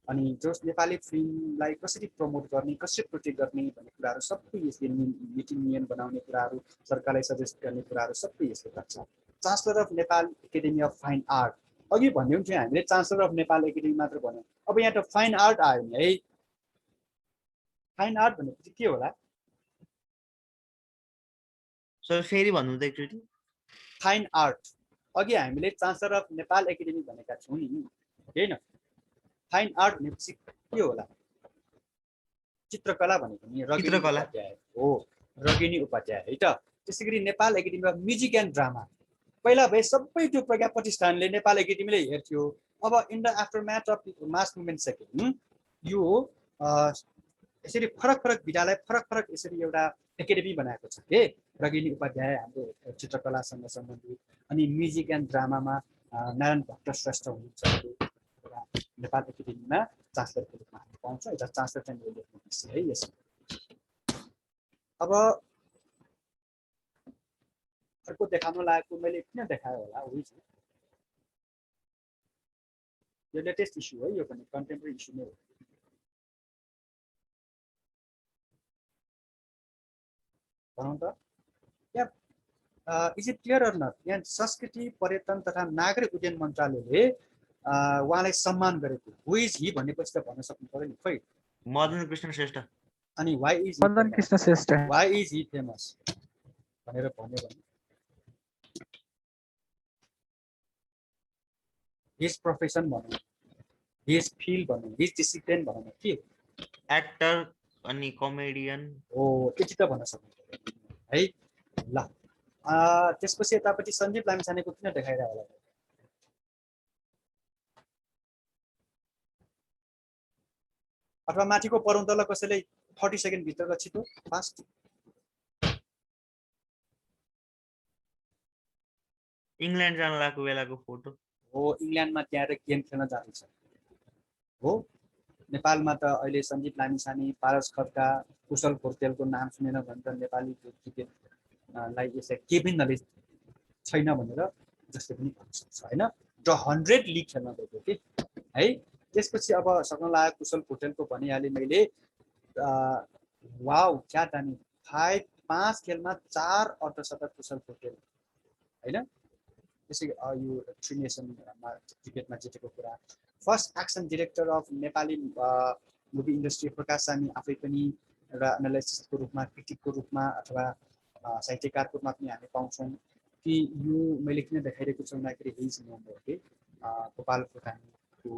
अनि जस नेपाली फिल्मलाई कसरी प्रमोट गर्ने, कसरी प्रोटेक्ट गर्ने भन्ने कुराहरू सबै यसले, नीति नियम बनाउने कुराहरू, सरकारलाई सजेस्ट गर्ने कुराहरू सबै यसले गर्छ। Chancellor of Nepal academy of fine art, अघि भन्यौँ थियो हामीले चान्सलर अफ नेपाल एकाडेमी मात्र भन्यौँ, अब यहाँ त फाइन आर्ट आयो नि है। फाइन आर्ट भनेपछि के होला? सर फेरि भन्नु त एकचोटि। फाइन आर्ट, अघि हामीले चान्सलर अफ नेपाल एकाडेमी भनेका छौँ नि होइन। फाइन आर्ट भनेपछि के होला? चित्रकला भनेको नि रगिनी उपाध्याय हो, रगिनी उपाध्याय है त। त्यसै गरी Nepal academy of music and drama, पहिला भए सबै त्यो प्रज्ञा प्रतिष्ठानले नेपाल एकाडेमीले हेर्थ्यो। अब in the after match of mass movement second यो यसरी फरक फरक विधालाई फरक फरक यसरी एउटा एकाडेमी बनाएको छ के। रगिनी उपाध्याय हाम्रो चित्रकलासँग सम्बन्धित, अनि म्युजिक एन्ड ड्रामामा नारायण भट्ट श्रेष्ठ हुनुहुन्छ नेपाल एकाडेमीमा चान्सलरको रूपमा हामी पाउँछौँ। एउटा चान्सलर चाहिँ लेख्नु पर्छ है यसमा। अब अर्को देखाउन लागेको मैले किन देखाएँ होला, यो लेटेस्ट इस्यु हो, यो पनि कन्टेम्पोरेरी इस्यु नै हो। भनौँ त यहाँ is it clear or not? यहाँ संस्कृति पर्यटन तथा नागरिक उड्डयन मन्त्रालयले उहाँलाई सम्मान गरेको, हु इज हि भनेपछि त भन्न सक्नु पर्यो नि। खोइ मदन कृष्ण श्रेष्ठ। अनि वाइ इज हि फेमस भनेर भन्यो भने हिज प्रोफेसन भनौँ, हिज फिल्ड भनौँ, हिज डिसिप्लिन भनौँ, के एक्टर अनि कमेडियन हो, त्यति त भन्न सक्नु है। ल त्यसपछि यतापट्टि सञ्जीव लामिछानेको किन देखाइरह होला? अथवा माथिको पढौँ त ल, कसैले 40 सेकेन्ड भित्रको छिटो फास्ट। इङ्ल्यान्ड जान लागेको बेलाको फोटो हो, इङ्ल्यान्डमा त्यहाँ गेम खेल्न जान्छ हो। नेपालमा त अहिले सञ्जीव लामिछाने, पारस खड्का, कुशल पोर्तेलको नाम सुनेन भने त नेपाली क्रिकेटलाई यसलाई केही पनि नलेज छैन भनेर जसले पनि भन्न सक्छ होइन। द 100 लिग खेल्न गएको कि है। त्यसपछि अब सक्न लागेको कुशल पोर्तेलको भनिहालेँ मैले। वाउ क्या दामी, 5 खेलमा 4 अर्धशतक कुशल पोर्तेल होइन। त्यसै यो 3 नेसनमा क्रिकेटमा जितेको कुरा। First action director of Nepali movie industry Prakash Sayami आफै पनि एउटा एनालाइसिसको रूपमा, क्रिटिकको रूपमा अथवा साहित्यकारको रूपमा पनि हामी पाउँछौँ कि यो मैले किन देखाइरहेको छु भन्दाखेरि हिज नम्बर के गोपाल भुटानीको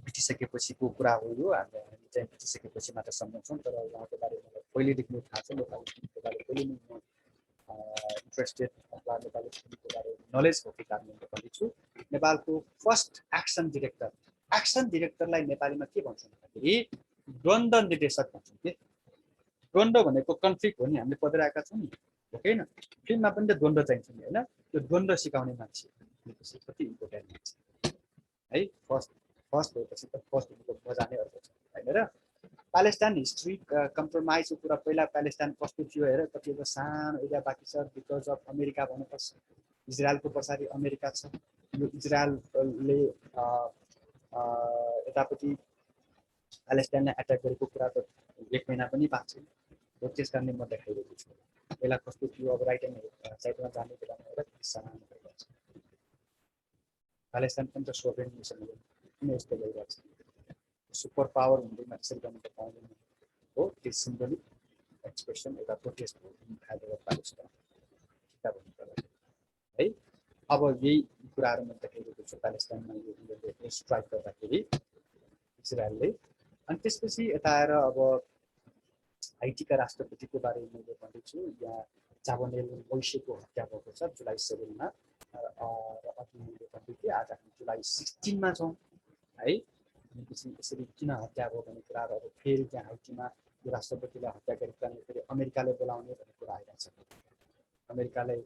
बितिसकेपछिको कुरा हो यो। हामी चाहिँ बितिसकेपछि मात्र सम्झन्छौँ, तर उहाँको बारेमा पहिलेदेखि नै थाहा छ। नेपाली फिल्मको बारे पहिले नै म इन्ट्रेस्टेड अथवा नेपाली फिल्मको बारे नलेज भएको कारणले भन्दैछु। नेपालको फर्स्ट एक्सन डिरेक्टरलाई नेपालीमा के भन्छौँ भन्दाखेरि द्वन्द निर्देशक भन्छौँ कि द्वन्द भनेको कन्फ्लिक्ट हो नि, हामीले पढिरहेका छौँ नि, हो कि हैन? फिल्ममा पनि त द्वन्द चाहिन्छ नि, हैन? त्यो द्वन्द सिकाउने मान्छे भनेपछि कति इम्पोर्टेन्ट मान्छे है। फर्स्ट भएपछि त फर्स्ट हुनुको मजा नै अर्को छ, हैन र? प्यालेस्टाइन हिस्ट्री कम्प्रोमाइजको कुरा, पहिला प्यालेस्टाइन कस्तो थियो हेर, कति एउटा सानो एरिया बाँकी छ बिकज अफ अमेरिका भन्नुपर्छ। इजरायलको पछाडि अमेरिका छ। यो इजरायलले यतापट्टि प्यालेस्टाइनलाई एट्याक गरेको कुरा त 1 महिना पनि भएको छैन हो, त्यस कारणले म देखाइरहेको छु। पहिला कस्तो थियो, अब राइट ह्यान्ड साइडमा जाने बेलामा हेर सानो भइरहेको छ। प्यालेस्टाइन पनि त सोभरेन नेसन हो, किन यस्तो भइरहेको छ? सुपर पावर हुँदैमा यसरी गर्न त पाउँदैन हो। त्यो सिम्बोलिक एक्सप्रेसन एउटा प्रोटेस्ट हो इन फेभर अफ प्यालेस्टाइन है। अब यही कुराहरू म देखाइरहेको छु। प्यालेस्टाइनमा यो स्ट्राइक गर्दाखेरि इजरायलले, अनि त्यसपछि यता आएर अब हाइटीका राष्ट्रपतिको बारेमा मैले भन्दैछु। यहाँ जाबनेल मोइसेको हत्या भएको छ जुलाई 7 मा, र अघि मैले भन्दै थिएँ आज हामी जुलाई 16 मा छौँ है। त्यसपछि यसरी किन हत्या भयो भन्ने कुराहरू अब फेरि त्यहाँ हाइटीमा यो राष्ट्रपतिलाई हत्या गरेको कारणले फेरि अमेरिकाले बोलाउने भन्ने कुरा आइरहेको छ। अमेरिकालाई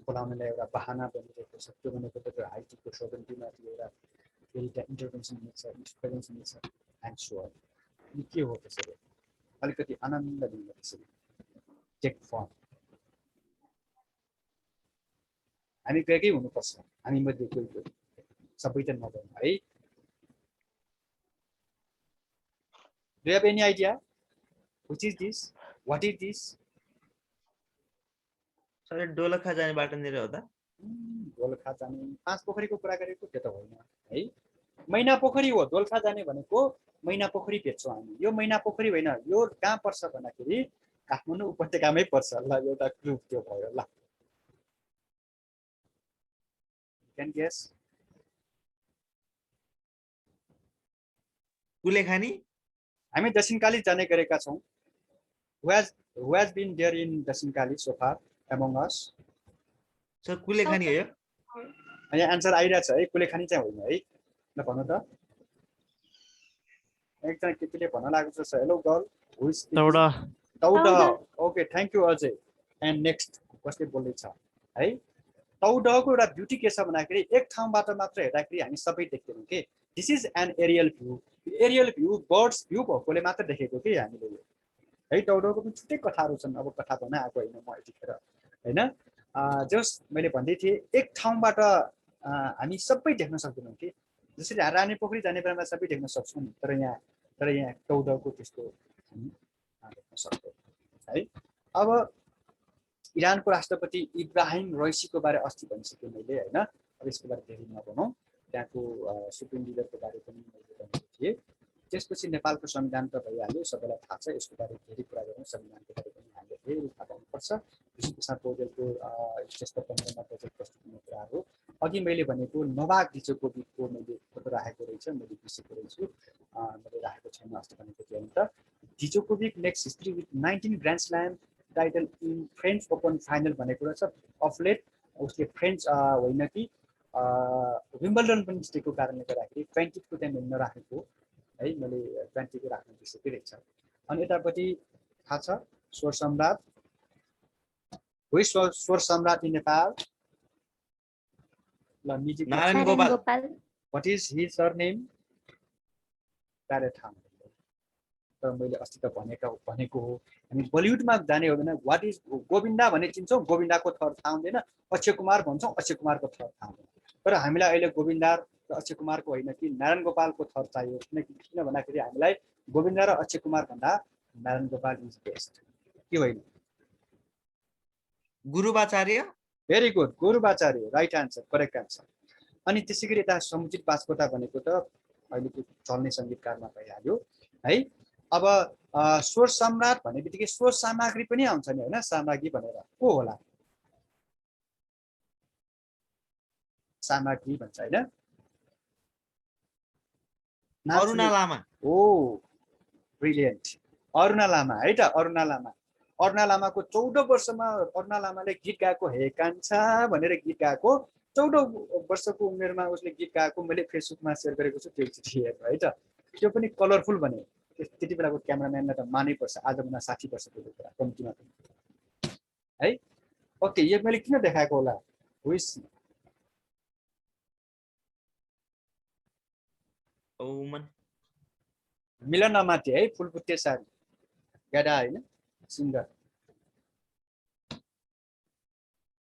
बोलाउनेलाई एउटा बहाना बनिरहेको छ। त्यो भनेको त हाइटीको सोभरेन्टीमा एउटा फेरि त्यहाँ इन्टरभेन्सन हुनेछ एन्ड सो अन। अनि के हो त्यसरी अलिकति आनन्द लिनु त्यसरी टेक फर्म। हामी गएकै हुनुपर्छ, हामी मध्ये कोही कोही, सबै त नभएन है। Do you have any idea which is this? What is this? Sir Dolakha जाने बाटोनिर हो त? दोलखा जाने 5 पोखरीको कुरा गरेको त्यो त होइन है। मैना पोखरी हो दोलखा जाने भनेको। मैना पोखरी भेट्छौँ हामी। यो मैना पोखरी होइन, यो कहाँ पर्छ भन्दाखेरि काठमाडौँ उपत्यकामै पर्छ। ल एउटा क्लु त्यो भयो। ल क्यान गेस? कुलेखानी? हामी दक्षिणकाली जाने गरेका छौँ। Who has been there in Dakshinkali so far among us? Sir Kulekhani हो यो? यहाँ आन्सर आइरहेछ है, कुलेखानी चाहिँ होइन है। ल भन्नु त, एकजना केटीले भन्न लागेको छ। Hello girl, who is Tauda. Tauda. Okay thank you Ajay. And next कसले बोल्दैछ है? तौडको एउटा ब्युटी के छ भन्दाखेरि एक ठाउँबाट मात्र हेर्दाखेरि हामी सबै देख्दैनौँ के। This is an aerial view. Aerial view bird's view भएकोले मात्र देखेको के हामीले यो है। तौडको पनि छुट्टै कथाहरू छन्। अब कथा भन्न आएको होइन म यतिखेर होइन। जस मैले भन्दै थिएँ एक ठाउँबाट हामी सबै देख्न सक्दैनौँ कि। जसरी रानी पोखरी जाने बेलामा सबै देख्न सक्छौँ नि, तर यहाँ तौडको त्यस्तो हामी देख्न सक्दैनौँ है। अब इरानको राष्ट्रपति इब्राहिम रइसीको बारे अस्ति भनिसकेँ मैले होइन। अब यसको बारे धेरै नभनौँ। त्यहाँको सुप्रिम लिडरको बारे पनि मैले भनेको थिएँ। त्यसपछि नेपालको संविधान त भइहाल्यो, सबैलाई थाहा छ। यसको बारे धेरै कुरा गरौँ। संविधानको बारे पनि हामीले धेरै थाहा पाउनुपर्छ। विष्णुप्रसाद पौडेलको ज्येष्ठ 15 मा बजेट प्रस्तुत हुने कुराहरू। अघि मैले भनेको नोभाक जोकोभिकको मैले फोटो राखेको रहेछ, मैले बिर्सेको रहेछु, मैले राखेको छैन अस्ति भनेको थिएँ नि त। Djokovic next history with 19 grand slam title in French Open final भनेको रहेछ। अफ लेट उसले फ्रेन्च होइन कि विम्बल्डन पनि जितेको कारणले गर्दाखेरि 20को त्यहाँ मैले नराखेको है, मैले 20को राख्न बिर्सेकै रहेछ। अनि यतापट्टि थाहा छ स्वर सम्राट, स्वर सम्राट इन नेपाल? ल निजी Narayan Gopal. What is his surname? तारे थाहा तर मैले अस्ति त भनेको हो। हामी बलिउडमा जाने हो भने व्हाट इज गोविन्दा भन्ने चिन्छौँ, गोविन्दाको थर थाहा हुँदैन। अक्षय कुमार भन्छौँ, अक्षय कुमारको थर थाहा हुँदैन। तर हामीलाई अहिले गोविन्दा र अक्षय कुमारको होइन कि नारायण गोपालको थर चाहियो। किन भन्दाखेरि हामीलाई गोविन्दा र अक्षय कुमार भन्दा नारायण गोपाल इज बेस्ट के होइन? Gurubacharya. Very good, Gurubacharya right answer, correct answer. अनि त्यसै गरी यता समुचित बास्कोटा भनेको त अहिलेको चल्ने सङ्गीतकारमा भइहाल्यो है। अब स्वर सम्राट भन्ने बित्तिकै स्वर सामग्री पनि आउँछ नि होइन। सामग्री भनेर को होला? सामग्री भन्छ होइन। अरुणा लामा। ओ ब्रिलियन्ट, अरुणा लामा है त। अरुणा लामा, अरुणा लामाको 14 वर्षमा अरुणा लामाले गीत गाएको हे कान्छा भनेर गीत गाएको। 14 वर्षको उमेरमा उसले गीत गाएको मैले फेसबुकमा सेयर गरेको छु, त्यो चिठी हेर्नु है त। त्यो पनि कलरफुल भने त्यति बेलाको क्यामेराम्यानलाई त मानै पर्छ आजभन्दा 60 वर्ष पुगेको कुरा कम्तीमा पनि है। ओके यो मैले किन देखाएको होला हुइस ओमन मिलन अमात्य है फुलबुट्टे सारी गाडा हैन सिङ्गर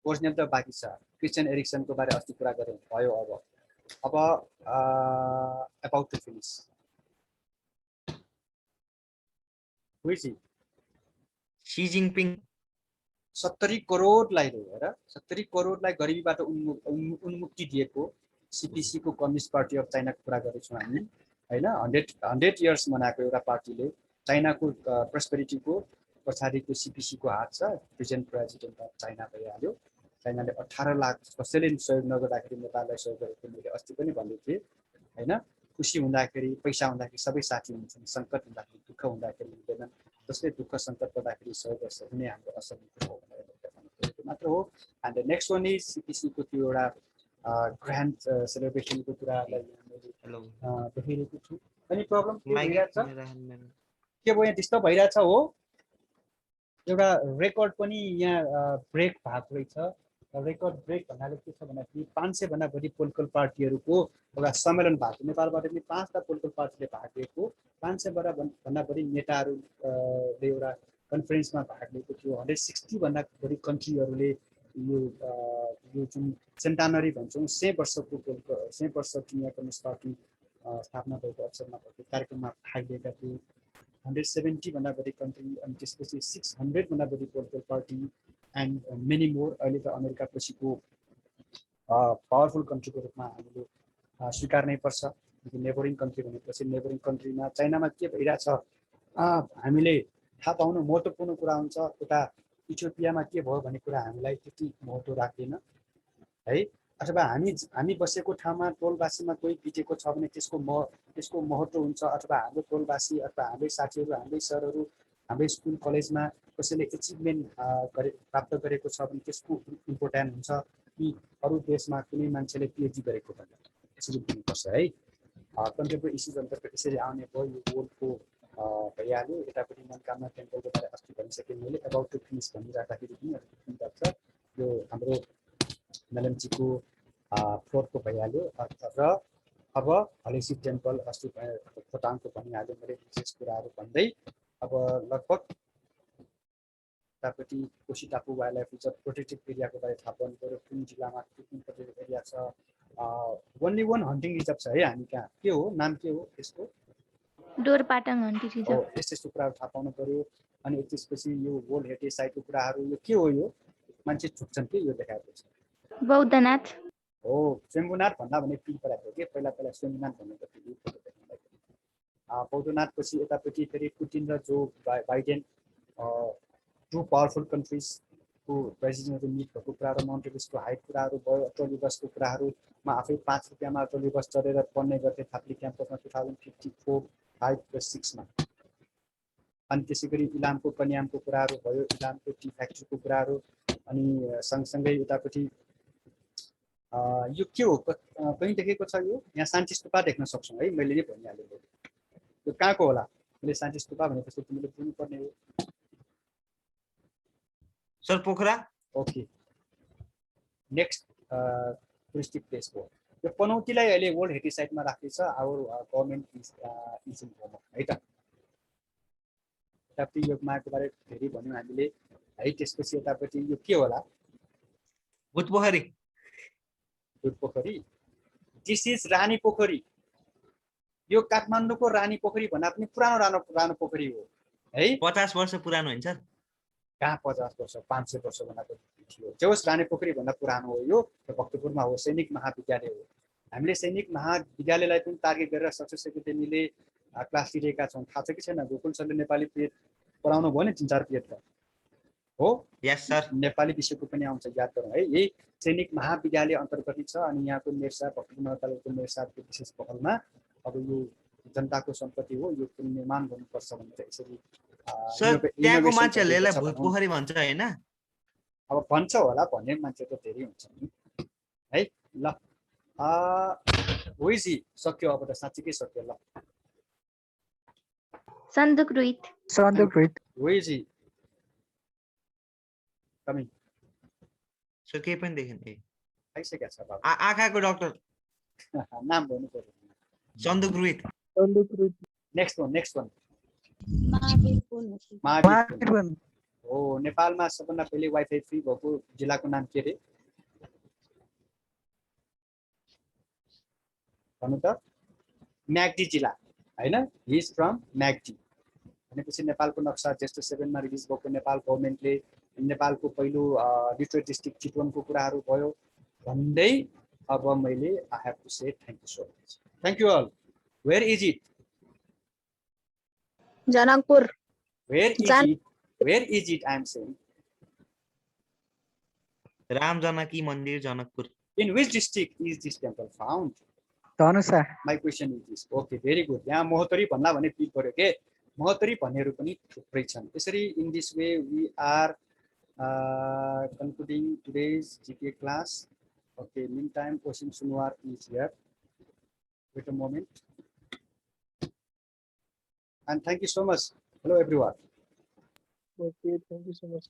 ओरिजिनल त बाँकी छ। क्रिस्टियन एरिक्सनको बारे अस्ति कुरा गरौँ भयो। अब about to finish who's Xi Jinping 70 करोडलाई हेर 70 करोडलाई गरिबीबाट उन्मुक्ति दिएको सीपीसी को कम्युनिस्ट पार्टी अफ चाइनाको कुरा गर्दैछौँ हामी हैन। 100 इयर्स मनाएको एउटा पार्टीले चाइनाको प्रस्पेरिटीको पछाडि त्यो सीपीसी को हात छ। प्रेसिडेन्ट अफ चाइना भइहाल्यो। चाइनाले 18 लाख कसैले सहयोग नगर्दाखेरि नेपाललाई सहयोग गरेको मैले अस्ति पनि भन्दै थिएँ हैन। खुसी हुँदाखेरि पैसा हुँदाखेरि सबै साथी हुन्छन्, संकट हुँदाखेरि दुःख हुँदाखेरि हुँदैनन्। जसले दुःख संकट पर्दाखेरि सहयोग गर्छ हुने हाम्रो असल हो भनेर मात्र हो। And the next one is CPC को त्यो एउटा ग्रान्ड सेलिब्रेसनको कुरालाई हेलो देखिरहेको छु। अनि प्रब्लम के माइक भइरहेछ के भयो यहाँ डिस्टर्ब भइरहेछ हो। एउटा रेकर्ड पनि यहाँ ब्रेक भएको रहेछ। रेकर्ड ब्रेक भन्नाले के छ भन्दाखेरि 500 भन्दा बढी पोलिटिकल पार्टीहरूको एउटा सम्मेलन भएको नेपालबाट पनि 5टा पोलिटिकल पार्टीले भाग लिएको 500 भन्दा बढी नेताहरूले एउटा कन्फरेन्समा भाग लिएको थियो। 160 भन्दा बढी कन्ट्रीहरूले यो जुन सेन्टानरी भन्छौँ 100 वर्षको 100 वर्ष चिनिया कम्युनिस्ट पार्टी स्थापना भएको अवसरमा भएको कार्यक्रममा भाग लिएका थिए। 170 भन्दा बढी कन्ट्री अनि त्यसपछि 600 भन्दा बढी political party and many more. अहिले त अमेरिका पछिको पावरफुल कन्ट्रीको रूपमा हामीले स्वीकार्नै पर्छ। नेबरिङ कन्ट्री भनेपछि नेबरिङ कन्ट्रीमा चाइनामा के भइरहेछ हामीले थाहा पाउनु महत्त्वपूर्ण कुरा हुन्छ। उता इथियोपियामा के भयो भन्ने कुरा हामीलाई त्यति महत्त्व राख्दैन है। अथवा हामी बसेको ठाउँमा टोलवासीमा कोही बितेको छ भने त्यसको महत्त्व हुन्छ। अथवा हाम्रो टोलवासी अथवा हाम्रै साथीहरू हाम्रै सरहरू हाम्रै स्कुल कलेजमा कसैले एचिभमेन्ट प्राप्त गरेको छ भने त्यसको इम्पोर्टेन्ट हुन्छ कि अरू देशमा कुनै मान्छेले पिएचडी गरेको भन्दा यसरी बुझ्नुपर्छ है। कन्टेम्पोरेरी इस्युज अन्तर्गत यसरी आउने भयो। यो वर्ल्डको भइहाल्यो। यतापट्टि मनोकामना टेम्पलको बारे अस्ति भनिसकेँ मैले। अबाउट टु फिनिस भनिराख्दाखेरि पनि अलिकति लाग्छ यो हाम्रो मेलम्चीको 4को भइहाल्यो। र अब हलेसी टेम्पल अस्ति खोटाङको भनिहाल्यो मैले विशेष कुराहरू भन्दै। अब लगभग यतापट्टि कोशी टापु वाइल्डलाइफ रिजर्भ प्रोटेक्टेड एरियाको बारे थाहा पाउनु पऱ्यो। कुन जिल्लामा कुन प्रोटेक्टेड एरिया छ। ओन्ली वान हन्टिङ रिजर्भ छ है हामी कहाँ। के हो नाम के हो यसको? डोरपाटङ हन्टी रिजर्भ। यस्तो कुराहरू थाहा पाउनु पऱ्यो। अनि त्यसपछि यो वर्ल्ड हेरिटेज साइटको कुराहरू यो के हो? यो मान्छे छुट्छन् के यो देखाएको छ? बौद्धनाथ हो स्वयम्भूनाथ भन्दा भने पिल पराएको के पहिला स्वयम्भूनाथ भन्नुको थियो फोटो देख्नलाई। बौद्धनाथ पछि यतापट्टि फेरि पुटिन र जो बाइडेन टु पावरफुल कन्ट्रिजको प्रेसिडेन्टहरू मिट भएको कुराहरू माउन्ट एभरेस्टको हाइट कुराहरू भयो। ट्रली बसको कुराहरूमा आफै 5 रुपियाँमा ट्रली बस चढेर पढ्ने गर्थे थाप्ली क्याम्पसमा 2054-5-6मा। अनि त्यसै गरी इलामको कन्यामको कुराहरू भयो। इलामको टी फ्याक्ट्रीको कुराहरू अनि सँगसँगै यतापट्टि यो के हो कहीँ देखेको छ? यो यहाँ शान्ति स्तूपा देख्न सक्छौँ है। मैले नै भनिहालेँ यो कहाँको होला? मैले शान्ति स्तूपा भनेपछि तिमीले बुझ्नुपर्ने हो। Sir Pokhara. Okay next touristic place हो यो पनौतीलाई अहिले वर्ल्ड हेरिटेज साइटमा राख्दैछ आवर गभर्नमेन्ट इज इन है त। यतापट्टि यो माको बारे धेरै भन्यौँ हामीले है। त्यसपछि यतापट्टि यो के होला? भूतपोखरी। भूतपोखरी दिस इज रानी पोखरी। यो काठमाडौँको रानी पोखरी भन्दा पनि पुरानो रानो पोखरी हो है। 50 वर्ष पुरानो हुन्छ। कहाँ 50 वर्ष 500 वर्ष भन्दा थियो। जेहोस् रानी पोखरी भन्दा पुरानो हो। यो भक्तपुरमा हो। सैनिक महाविद्यालय हो। हामीले सैनिक महाविद्यालयलाई पनि टार्गेट गरेर सक्सेस एकाडेमीले क्लास लिएका छौँ। थाहा छ कि छैन? गोकुल सरले नेपाली पिरियड पढाउनु भयो नि 3-4 पिरियड त हो। यस सर। नेपाली विषयको पनि आउँछ याद गरौँ है। यही सैनिक महाविद्यालय अन्तर्गत छ। अनि यहाँको मेरसा भक्तपुर नगरपालिकाको मेरसाको विशेष पहलमा अब यो जनताको सम्पत्ति हो। यो पनि निर्माण गर्नुपर्छ भनेर यसरी त्यहाँको मान्छेहरूले यसलाई भूतपोखरी भन्छ हैन? अब भन्छ होला भन्ने मान्छे त धेरै हुन्छ नि है। ल होइजी सक्यो अब त साँच्चीकै सक्यो। ल Sandukruit. Sandukruit. Who is he? Coming. So केही पनि देखेन ए आइसकेको छ बाबु आँखाको डाक्टर नाम भन्नु पर्यो सन्दुकरुइत Sandukruit. नेक्स्ट वान महावीर पुन महावीर Marvin. हो नेपालमा सबभन्दा पहिले वाइफाई फ्री भएको जिल्लाको नाम के रे भन्नु त म्याग्दी जिल्ला हैन हि इज फ्रम म्याग्दी भनेपछि नेपालको नक्सा जेष्ठ 7 मा रिलिज भएको नेपाल गभर्नमेन्टले नेपालको पहिलो डिस्ट्रिक्ट डिस्ट्रिक्ट चितवनको कुराहरू भयो भन्दै अब मैले I have to say thank you so much thank you all where is it Janakpur. Where is it I am saying Ram Janaki Mandir Janakpur in which district is this temple found Dhanusa. My question is this okay very good यहाँ महोत्तरी भन्ला भने click गर्यो के महोत्तरी भन्नेहरू पनि थुप्रै छन् त्यसरी in this way we are concluding today's GK class. Okay, meantime, Osim Sunwar is here. Wait a moment. And thank you so much. Hello, everyone. Okay, thank you so much.